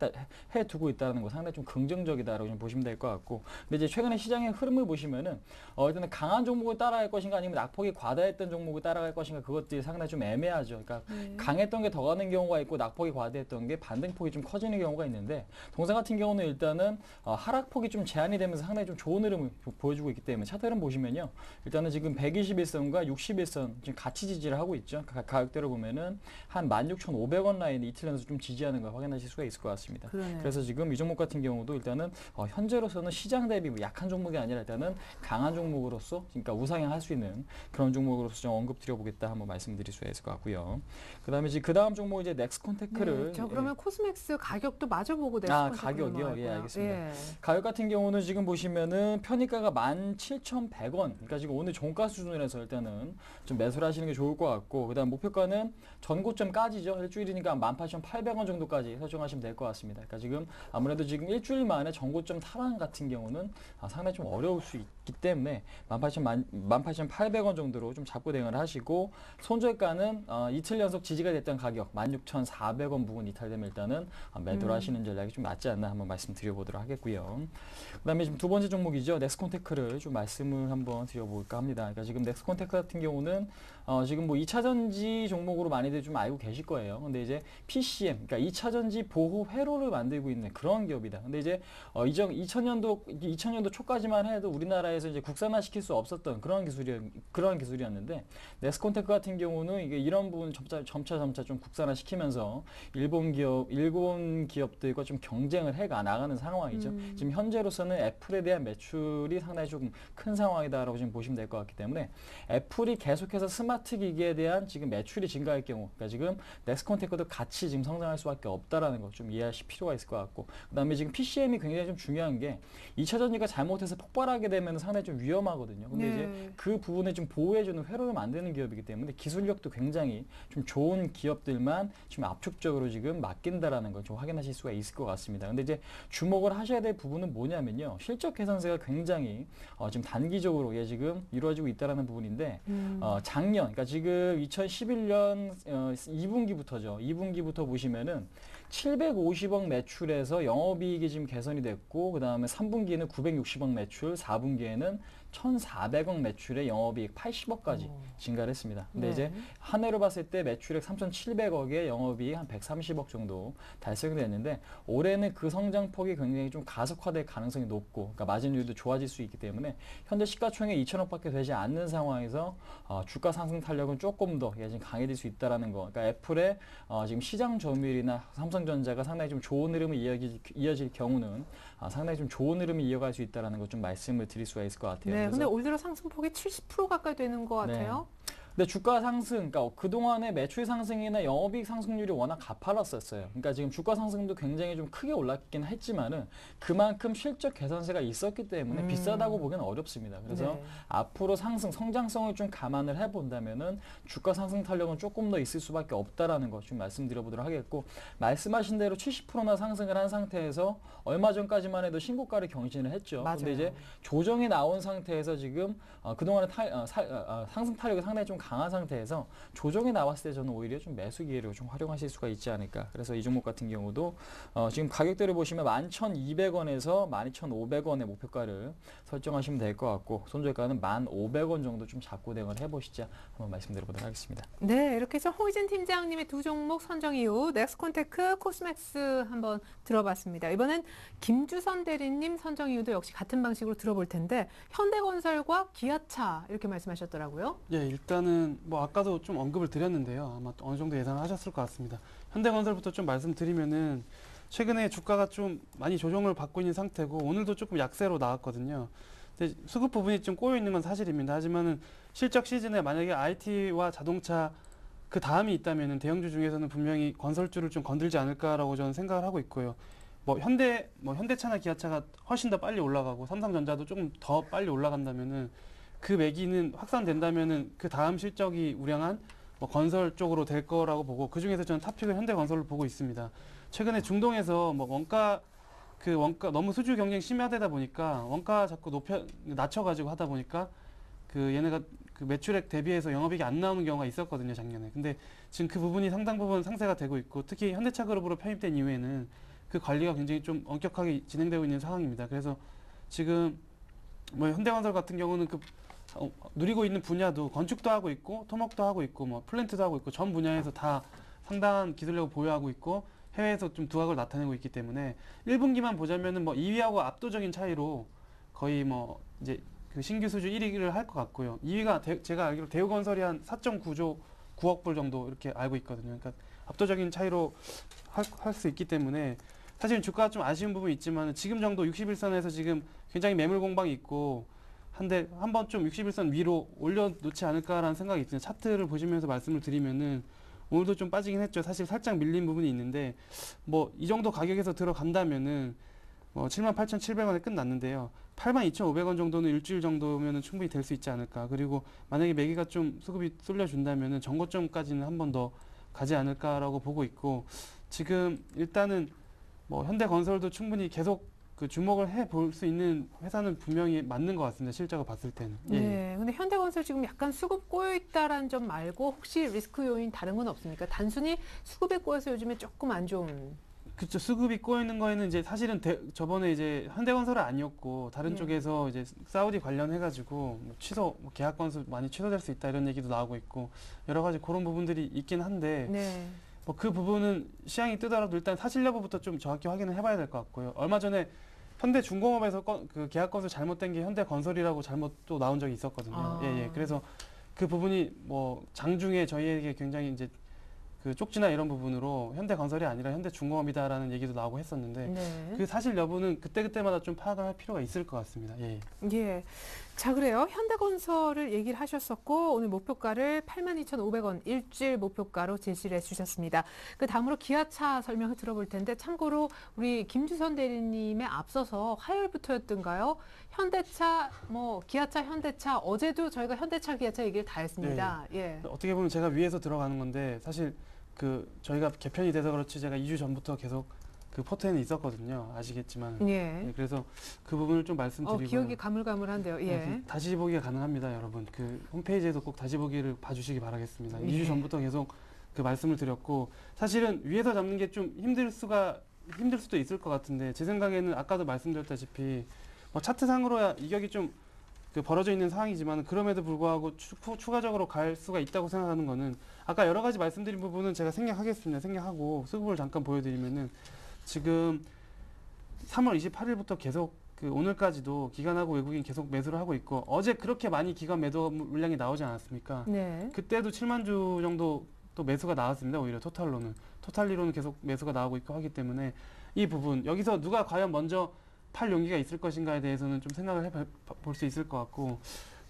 해두고 있다는 거 상당히 좀 긍정적이다라고 좀 보시면 될 것 같고, 근데 이제 최근에 시장의 흐름을 보시면은 일단은 강한 종목을 따라갈 것인가 아니면 낙폭이 과다했던 종목을 따라갈 것인가, 그것들이 상당히 좀 애매하죠. 그러니까 강했던 게 더 가는 경우가 있고 낙폭이 과다했던 게 반등폭이 좀 커지는 경우가 있는데 동사 같은 경우는 일단은 하락폭이 좀 제한이 되면서 상당히 좀 좋은 흐름을 보여주고 있기 때문에 차트 흐름 보시면요. 일단은 지금 121선과 61선 지금 같이 지지를 하고 있죠. 가격대로 보면은 한 16,500원 라인 이틀 연속 좀 지지하는 걸 확인하실 수가 있을 것 같습니다. 그러네요. 그래서 지금 이 종목 같은 경우도 일단은 현재로서는 시장 대비 뭐 약한 종목이 아니라 일단은 강한 종목으로서 그러니까 우상향할 수 있는 그런 종목으로서 좀 언급드려보겠다 한번 말씀드릴 수가 있을 것 같고요. 그다음에 지금 그 다음 종목 이제 넥스콘테크를 네, 저 그러면 코스맥스 가격도 마저 보고 가격이요? 예, 알겠습니다. 가격 같은 경우는 지금 보시면은 편입가가 17,100원. 그러니까 지금 오늘 종가 수준에서 일단은 좀 매수를 하시는 게 좋을 것 같고, 그다음 목표가는 전고점까지죠. 일주일이니까 18,800원 정도까지 설정하시면 될 것 같습니다. 그러니까 지금 아무래도 지금 일주일 만에 전고점 탈환 같은 경우는 상당히 좀 어려울 수 있기 때문에 18,800원 정도로 좀 잡고 대응을 하시고, 손절가는 이틀 연속 지지가 됐던 가격 16,400원 부근 이탈되면 일단은 매도를 하시는 전략이 좀 낫지 않나 한번 말씀드려보도록 하겠고요. 그다음에 지금 두 번째 종목이죠. 넥스콘테크를 좀 말씀을 한번 드려볼까 합니다. 그러니까 지금 넥스콘테크 같은 경우는 지금 뭐 2차전지 종목으로 많이들 좀 알고 계실 거예요. 근데 이제 PCM, 그러니까 2차전지 보호 회로를 만들고 있는 그런 기업이다. 근데 이제 2000년도 초까지만 해도 우리나라에서 이제 국산화시킬 수 없었던 그런 기술이었는데, 넥스콘테크 같은 경우는 이게 이런 부분 점차 좀 국산화시키면서 일본 기업들과 좀 경쟁을 해 나가는 상황이죠. 지금 현재로서는 애플에 대한 매출이 상당히 조금 큰 상황이다라고 지금 보시면 될 것 같기 때문에, 애플이 계속해서 스마트 기기에 대한 지금 매출이 증가할 경우, 그러니까 지금 넥스콘테크도 같이 지금 성장할 수밖에 없다라는 거 좀 이해하실 필요가 있을 것 같고, 그다음에 지금 PCM이 굉장히 좀 중요한 게 2차 전지가 잘못해서 폭발하게 되면 상당히 좀 위험하거든요. 근데 이제 그 부분에 좀 보호해주는 회로를 만드는 기업이기 때문에 기술력도 굉장히 좀 좋은 기업들만 지금 압축적으로 지금 맡긴다라는 걸 좀 확인하실 수가 있을 것 같습니다. 근데 이제 주목을 하셔야 될 부분은 뭐냐면요, 실적 개선세가 굉장히 지금 단기적으로 지금 이루어지고 있다라는 부분인데, 작년, 그러니까 지금 2011년 2분기부터죠. 2분기부터 보시면은 750억 매출에서 영업이익이 지금 개선이 됐고, 그 다음에 3분기에는 960억 매출, 4분기에는 1,400억 매출에 영업이익 80억까지 증가를 했습니다. 근데 이제 한 해로 봤을 때 매출액 3,700억에 영업이익 한 130억 정도 달성이 됐는데, 올해는 그 성장폭이 굉장히 좀 가속화될 가능성이 높고, 그러니까 마진율도 좋아질 수 있기 때문에 현재 시가총액 2천억밖에 되지 않는 상황에서 주가 상승 탄력은 조금 더 지금 강해질 수 있다라는 거. 그러니까 애플의 지금 시장 점유율이나 삼성전자가 상당히 좀 좋은 흐름을 이어질 경우는 상당히 좀 좋은 흐름을 이어갈 수 있다라는 거 좀 말씀을 드릴 수가 있을 것 같아요. 네, 근데 올 들어 상승폭이 70% 가까이 되는 것 같아요. 근데 주가 상승, 그러니까 그동안의 매출 상승이나 영업이익 상승률이 워낙 가팔랐었어요. 그러니까 지금 주가 상승도 굉장히 좀 크게 올랐긴 했지만은 그만큼 실적 개선세가 있었기 때문에 비싸다고 보기는 어렵습니다. 그래서 앞으로 성장성을 좀 감안을 해본다면은 주가 상승 탄력은 조금 더 있을 수밖에 없다라는 거 좀 말씀드려보도록 하겠고, 말씀하신 대로 70%나 상승을 한 상태에서 얼마 전까지만 해도 신고가를 경신을 했죠. 맞아요. 근데 이제 조정이 나온 상태에서 지금 그동안의 상승 탄력이 상당히 좀 강한 상태에서 조정이 나왔을 때 저는 오히려 좀 매수 기회를 좀 활용하실 수가 있지 않을까. 그래서 이 종목 같은 경우도 지금 가격대를 보시면 11,200원에서 12,500원의 목표가를 설정하시면 될 것 같고, 손절가는 1,500원 정도 좀 잡고 대응을 해보시자 한번 말씀드려보도록 하겠습니다. 네, 이렇게 해서 홍의진 팀장님의 두 종목 선정 이후 넥스콘테크, 코스맥스 한번 들어봤습니다. 이번엔 김주선 대리님 선정 이유도 역시 같은 방식으로 들어볼 텐데, 현대건설과 기아차 이렇게 말씀하셨더라고요. 예, 일단은 뭐 아까도 좀 언급을 드렸는데요. 아마 어느 정도 예상을 하셨을 것 같습니다. 현대건설부터 좀 말씀드리면은 최근에 주가가 좀 많이 조정을 받고 있는 상태고, 오늘도 조금 약세로 나왔거든요. 근데 수급 부분이 좀 꼬여 있는 건 사실입니다. 하지만은 실적 시즌에 만약에 IT와 자동차 그 다음이 있다면은 대형주 중에서는 분명히 건설주를 좀 건들지 않을까라고 저는 생각을 하고 있고요. 현대차나 기아차가 훨씬 더 빨리 올라가고 삼성전자도 조금 더 빨리 올라간다면은 그 매기는 확산된다면은 그 다음 실적이 우량한 건설 쪽으로 될 거라고 보고, 그 중에서 저는 탑픽은 현대건설을 보고 있습니다. 최근에 중동에서 원가 너무 수주 경쟁 심화되다 보니까 원가 자꾸 낮춰가지고 하다 보니까 얘네가 그 매출액 대비해서 영업이익이 안 나오는 경우가 있었거든요, 작년에. 근데 지금 그 부분이 상당 부분 상쇄가 되고 있고, 특히 현대차 그룹으로 편입된 이후에는 그 관리가 굉장히 좀 엄격하게 진행되고 있는 상황입니다. 그래서 지금 현대건설 같은 경우는 누리고 있는 분야도 건축도 하고 있고 토목도 하고 있고 플랜트도 하고 있고 전 분야에서 다 상당한 기술력을 보유하고 있고, 해외에서 좀 두각을 나타내고 있기 때문에 1분기만 보자면은 뭐 2위하고 압도적인 차이로 거의 뭐 이제 그 신규 수주 1위를 할 것 같고요. 2위가 제가 알기로 대우건설이 한 4.9조 9억 불 정도 이렇게 알고 있거든요. 그러니까 압도적인 차이로 할 수 있기 때문에 사실은 주가가 좀 아쉬운 부분이 있지만 지금 정도 61선에서 지금 굉장히 매물 공방이 있고 한데 한번 좀 61선 위로 올려놓지 않을까라는 생각이 있습니다. 차트를 보시면서 말씀을 드리면은 오늘도 좀 빠지긴 했죠. 사실 살짝 밀린 부분이 있는데 뭐 이 정도 가격에서 들어간다면은 78,700원에 끝났는데요. 82,500원 정도는 일주일 정도면은 충분히 될 수 있지 않을까. 그리고 만약에 매기가 좀 수급이 쏠려준다면은 정고점까지는 한 번 더 가지 않을까라고 보고 있고 지금 일단은 뭐 현대건설도 충분히 계속 그 주목을 해 볼 수 있는 회사는 분명히 맞는 것 같습니다. 실적을 봤을 때는. 예. 네. 근데 현대건설 지금 약간 수급 꼬여 있다라는 점 말고 혹시 리스크 요인 다른 건 없습니까? 단순히 수급에 꼬여서 요즘에 조금 안 좋은. 그렇죠. 수급이 꼬여 있는 거에는 이제 사실은 저번에 이제 현대건설은 아니었고 다른 예. 쪽에서 이제 사우디 관련해가지고 뭐 계약 건수 많이 취소될 수 있다 이런 얘기도 나오고 있고 여러 가지 그런 부분들이 있긴 한데 네. 뭐 그 부분은 시향이 뜨더라도 일단 사실 여부부터 좀 정확히 확인을 해봐야 될 것 같고요. 얼마 전에 현대중공업에서 그 계약 건수 잘못된 게 현대건설이라고 잘못 또 나온 적이 있었거든요. 아. 예. 그래서 그 부분이 뭐 장중에 저희에게 굉장히 이제 그 쪽지나 이런 부분으로 현대건설이 아니라 현대중공업이다라는 얘기도 나오고 했었는데 네. 그 사실 여부는 그때그때마다 좀 파악을 할 필요가 있을 것 같습니다. 예. 예. 자, 그래요. 현대건설을 얘기를 하셨었고, 오늘 목표가를 82,500원 일주일 목표가로 제시를 해주셨습니다. 그 다음으로 기아차 설명을 들어볼 텐데, 참고로 우리 김주선 대리님에 앞서서 화요일부터였던가요? 현대차, 기아차, 현대차, 어제도 저희가 현대차, 기아차 얘기를 다 했습니다. 예. 어떻게 보면 제가 위에서 들어가는 건데 사실 그 저희가 개편이 돼서 그렇지 제가 2주 전부터 계속 그 포트에는 있었거든요. 아시겠지만. 예. 네, 그래서 그 부분을 좀 말씀드리고 기억이 가물가물한데요. 예. 다시 보기가 가능합니다, 여러분. 그 홈페이지에도 꼭 다시 보기를 봐주시기 바라겠습니다. 예. 2주 전부터 계속 그 말씀을 드렸고 사실은 위에서 잡는 게 좀 힘들 수도 있을 것 같은데 제 생각에는 아까도 말씀드렸다시피 뭐 차트상으로야 이격이 좀 그 벌어져 있는 상황이지만 그럼에도 불구하고 추가적으로 갈 수가 있다고 생각하는 거는 아까 여러 가지 말씀드린 부분은 제가 생략하겠습니다. 생략하고 수급을 잠깐 보여드리면은 지금 3월 28일부터 계속 그 오늘까지도 기관하고 외국인 계속 매수를 하고 있고 어제 그렇게 많이 기관 매도 물량이 나오지 않았습니까? 네. 그때도 7만 주 정도 또 매수가 나왔습니다. 오히려 토탈리로는 계속 매수가 나오고 있고 하기 때문에 이 부분 여기서 누가 과연 먼저 팔 용기가 있을 것인가에 대해서는 좀 생각을 해볼 수 있을 것 같고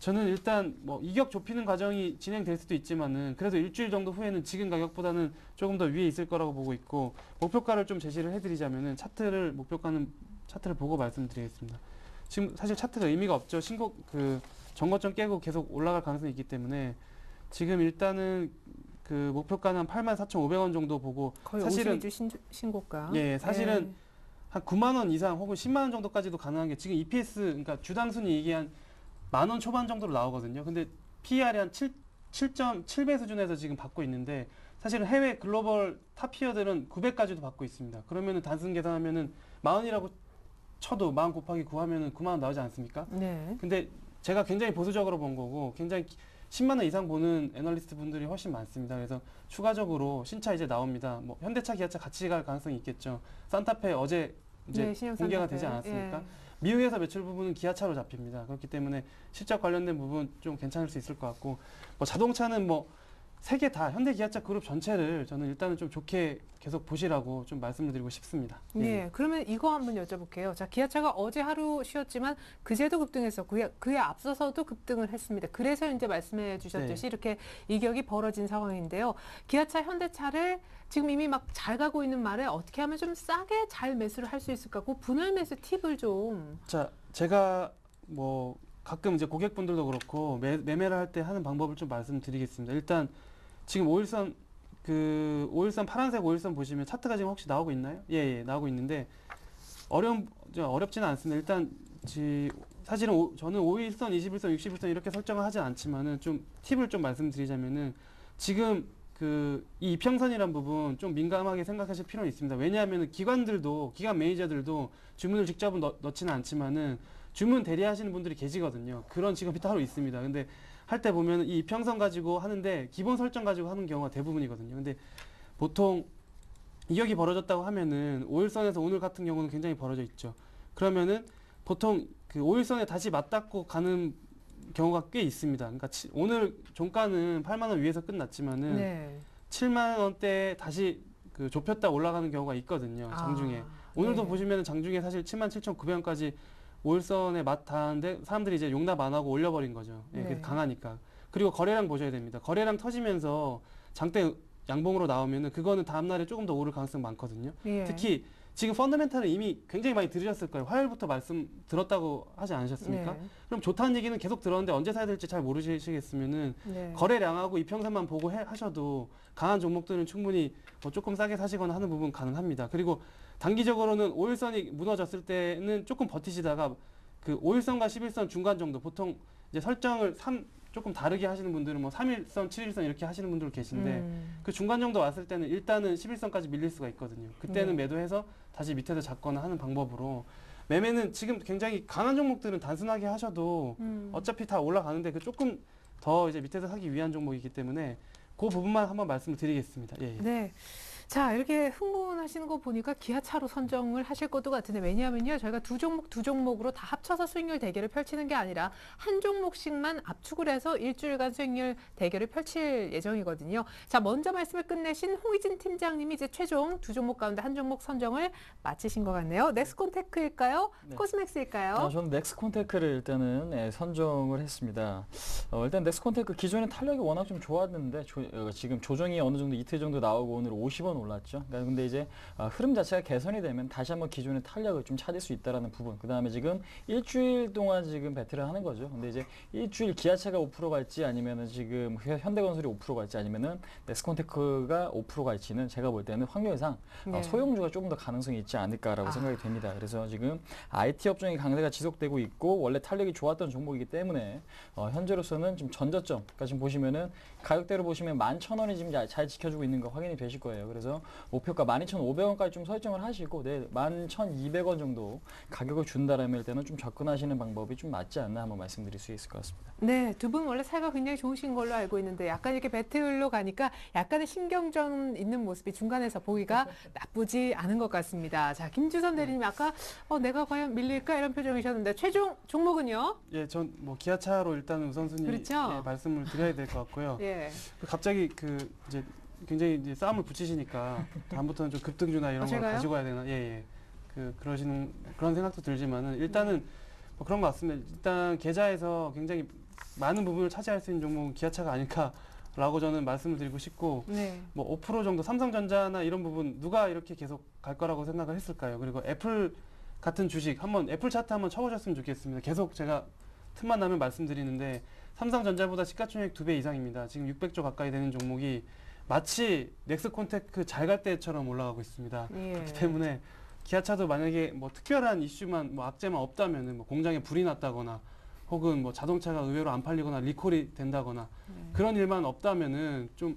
저는 일단 뭐 이격 좁히는 과정이 진행될 수도 있지만은 그래도 일주일 정도 후에는 지금 가격보다는 조금 더 위에 있을 거라고 보고 있고 목표가를 좀 제시를 해드리자면은 목표가는 차트를 보고 말씀드리겠습니다. 지금 사실 차트가 의미가 없죠. 정고점 깨고 계속 올라갈 가능성이 있기 때문에 지금 일단은 그 목표가는 한 84,500원 정도 보고 거의 사실은 52주 신고가. 예, 사실은 한 9만 원 이상 혹은 10만 원 정도까지도 가능한 게 지금 EPS 그러니까 주당 순이익이 한 10,000원 초반 정도로 나오거든요. 근데 PER이 한 7.7배 수준에서 지금 받고 있는데 사실은 해외 글로벌 탑피어들은 9배까지도 받고 있습니다. 그러면은 단순 계산하면은 10,000원이라고 쳐도 10,000 곱하기 9 하면은 9만 원 나오지 않습니까? 네. 근데 제가 굉장히 보수적으로 본 거고 굉장히 10만 원 이상 보는 애널리스트 분들이 훨씬 많습니다. 그래서 추가적으로 신차 이제 나옵니다. 뭐 현대차, 기아차 같이 갈 가능성이 있겠죠. 산타페 어제 이제 네, 신형 공개가 산타페. 되지 않았습니까? 예. 미국에서 매출 부분은 기아차로 잡힙니다. 그렇기 때문에 실적 관련된 부분 좀 괜찮을 수 있을 것 같고 뭐 자동차는 뭐 세 개 다 현대 기아차 그룹 전체를 저는 일단은 좀 좋게 계속 보시라고 좀 말씀을 드리고 싶습니다. 네, 그러면 이거 한번 여쭤볼게요. 자, 기아차가 어제 하루 쉬었지만 그제도 급등했었고 그에 앞서서도 급등을 했습니다. 그래서 이제 말씀해 주셨듯이 네. 이렇게 이격이 벌어진 상황인데요. 기아차, 현대차를 지금 이미 막 잘 가고 있는 말에 어떻게 하면 좀 싸게 잘 매수를 할 수 있을까? 그 분할 매수 팁을 좀. 자, 제가 뭐 가끔 이제 고객분들도 그렇고 매매를 할 때 하는 방법을 좀 말씀드리겠습니다. 일단 지금 5일선 파란색 5일선 보시면 차트가 지금 혹시 나오고 있나요? 예, 나오고 있는데 어렵지는 않습니다. 일단 사실은 저는 5일선, 21선, 60일선 이렇게 설정을 하지 않지만은 좀 팁을 좀 말씀드리자면은 지금 이 이평선이란 부분 좀 민감하게 생각하실 필요는 있습니다. 왜냐하면 기관 매니저들도 주문을 직접 넣지는 않지만은 주문 대리하시는 분들이 계시거든요. 그런 직업이 따로 있습니다. 근데 할 때 보면 이 이평선 가지고 하는데 기본 설정 가지고 하는 경우가 대부분이거든요. 근데 보통 이격이 벌어졌다고 하면은 5일선에서 오늘 같은 경우는 굉장히 벌어져 있죠. 그러면은 보통 그 5일선에 다시 맞닿고 가는 경우가 꽤 있습니다. 그러니까 오늘 종가는 8만 원 위에서 끝났지만은 네. 7만 원대에 다시 그 좁혔다 올라가는 경우가 있거든요. 장중에. 아, 오늘도 네. 보시면은 장중에 사실 77,900원까지 5일선에 맞닿았는데 사람들이 이제 용납 안 하고 올려버린 거죠. 예, 네. 그래서 강하니까. 그리고 거래량 보셔야 됩니다. 거래량 터지면서 장대 양봉으로 나오면은 그거는 다음날에 조금 더 오를 가능성이 많거든요. 예. 특히 지금 펀더멘탈은 이미 굉장히 많이 들으셨을 거예요. 화요일부터 말씀 들었다고 하지 않으셨습니까? 네. 그럼 좋다는 얘기는 계속 들었는데 언제 사야 될지 잘 모르시겠으면은 네. 거래량하고 이평선만 보고 하셔도 강한 종목들은 충분히 뭐 조금 싸게 사시거나 하는 부분 가능합니다. 그리고 단기적으로는 5일선이 무너졌을 때는 조금 버티시다가 그 5일선과 11선 중간 정도 보통 이제 설정을 조금 다르게 하시는 분들은 뭐 3일선, 7일선 이렇게 하시는 분들 계신데 그 중간 정도 왔을 때는 일단은 11선까지 밀릴 수가 있거든요. 그때는 네. 매도해서 다시 밑에서 잡거나 하는 방법으로 매매는 지금 굉장히 강한 종목들은 단순하게 하셔도 어차피 다 올라가는데 그 조금 더 이제 밑에서 사기 위한 종목이기 때문에 그 부분만 한번 말씀을 드리겠습니다. 예, 예. 네. 자, 이렇게 흥분하시는 거 보니까 기아차로 선정을 하실 것도 같은데, 왜냐하면요, 저희가 두 종목으로 다 합쳐서 수익률 대결을 펼치는 게 아니라 한 종목씩만 압축을 해서 일주일간 수익률 대결을 펼칠 예정이거든요. 자, 먼저 말씀을 끝내신 홍희진 팀장님이 이제 최종 두 종목 가운데 한 종목 선정을 마치신 것 같네요. 넥스콘테크일까요? 네. 코스맥스일까요? 저는 넥스콘테크를 일단은 선정을 했습니다. 일단 넥스콘테크 기존에 탄력이 워낙 좀 좋았는데 지금 조정이 어느 정도 이틀 정도 나오고 오늘 50원 올랐죠. 그러니까 근데 이제 흐름 자체가 개선이 되면 다시 한번 기존의 탄력을 좀 찾을 수 있다라는 부분. 그 다음에 지금 일주일 동안 지금 배틀을 하는 거죠. 근데 이제 일주일 기아차가 5% 갈지 아니면은 지금 현대건설이 5% 갈지 아니면은 넥스콘테크가 5% 갈지는 제가 볼 때는 확률상 네. 소형주가 조금 더 가능성이 있지 않을까라고 생각이 됩니다. 그래서 지금 IT 업종의 강세가 지속되고 있고 원래 탄력이 좋았던 종목이기 때문에 현재로서는 지금 전저점, 지금 보시면은 가격대로 보시면 11,000원이 지금 잘 지켜주고 있는 거 확인이 되실 거예요. 그래서 목표가 12,500원까지 좀 설정을 하시고 11,200원 정도 가격을 준다라면 일단은 좀 접근하시는 방법이 좀 맞지 않나 한번 말씀드릴 수 있을 것 같습니다. 네, 두 분 원래 사이가 굉장히 좋으신 걸로 알고 있는데 약간 이렇게 배틀로 가니까 약간의 신경전 있는 모습이 중간에서 보기가 나쁘지 않은 것 같습니다. 자, 김주선 대리님 아까 내가 과연 밀릴까 이런 표정이셨는데 최종 종목은요? 예, 전 뭐 기아차로 일단 우선순위 그렇죠? 예, 말씀을 드려야 될 것 같고요. 예. 갑자기 이제 굉장히 이제 싸움을 붙이시니까 다음부터는 좀 급등주나 이런 걸 제가요? 가지고 와야 되나? 예, 예. 그러시는 그런 생각도 들지만은 일단은 뭐 그런 것 같습니다. 일단 계좌에서 굉장히 많은 부분을 차지할 수 있는 종목은 기아차가 아닐까라고 저는 말씀을 드리고 싶고 네. 뭐 5% 정도 삼성전자나 이런 부분 누가 이렇게 계속 갈 거라고 생각을 했을까요? 그리고 애플 같은 주식 한번 애플 차트 한번 쳐보셨으면 좋겠습니다. 계속 제가 틈만 나면 말씀드리는데 삼성전자보다 시가총액 2배 이상입니다. 지금 600조 가까이 되는 종목이 마치 넥스콘테크 잘 갈 때처럼 올라가고 있습니다. 예. 그렇기 때문에 기아차도 만약에 뭐 특별한 이슈만 뭐 악재만 없다면은 뭐 공장에 불이 났다거나 혹은 뭐 자동차가 의외로 안 팔리거나 리콜이 된다거나 그런 일만 없다면은 좀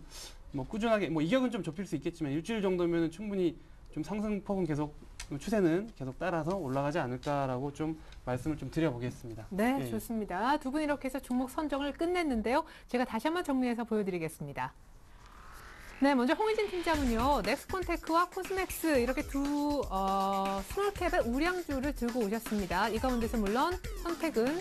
뭐 꾸준하게 뭐 이격은 좀 좁힐 수 있겠지만 일주일 정도면은 충분히 좀 상승폭은 계속 추세는 계속 따라서 올라가지 않을까라고 좀 말씀을 좀 드려보겠습니다. 네, 예. 좋습니다. 두 분 이렇게 해서 종목 선정을 끝냈는데요. 제가 다시 한번 정리해서 보여드리겠습니다. 네, 먼저 홍희진 팀장은요, 넥스콘테크와 코스맥스 이렇게 두 스몰캡의 우량주를 들고 오셨습니다. 이 가운데서 물론 선택은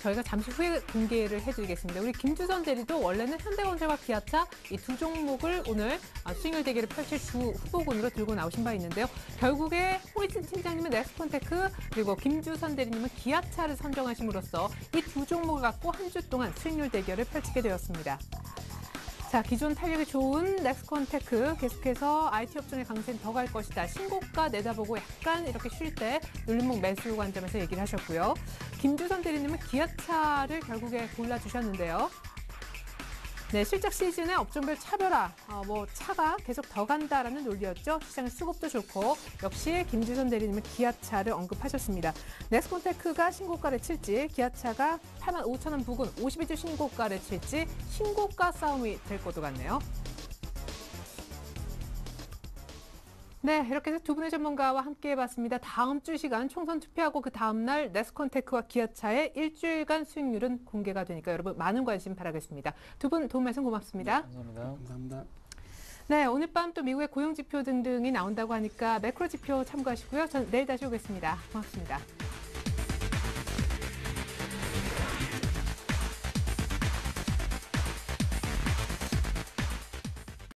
저희가 잠시 후에 공개를 해드리겠습니다. 우리 김주선 대리도 원래는 현대건설과 기아차 이 두 종목을 오늘 수익률 대결을 펼칠 주 후보군으로 들고 나오신 바 있는데요. 결국에 홍희진 팀장님은 넥스콘테크 그리고 김주선 대리님은 기아차를 선정하심으로써 이 두 종목을 갖고 한 주 동안 수익률 대결을 펼치게 되었습니다. 자, 기존 탄력이 좋은 넥스콘테크 계속해서 IT 업종의 강세는 더 갈 것이다. 신고가 내다보고 약간 이렇게 쉴 때 눌림목 매수 관점에서 얘기를 하셨고요. 김주선 대리님은 기아차를 결국에 골라주셨는데요. 네, 실적 시즌에 업종별 차별화, 차가 계속 더 간다라는 논리였죠. 시장의 수급도 좋고 역시 김주선 대리님은 기아차를 언급하셨습니다. 넥스콘테크가 신고가를 칠지 기아차가 85,000원 부근 52주 신고가를 칠지 신고가 싸움이 될 것도 같네요. 네, 이렇게 해서 두 분의 전문가와 함께 해봤습니다. 다음 주 시간 총선 투표하고 그 다음날 넥스콘테크와 기아차의 일주일간 수익률은 공개가 되니까 여러분 많은 관심 바라겠습니다. 두 분 도움 말씀 고맙습니다. 감사합니다. 감사합니다. 네, 오늘 밤 또 미국의 고용 지표 등등이 나온다고 하니까 매크로 지표 참고하시고요. 전 내일 다시 오겠습니다. 고맙습니다.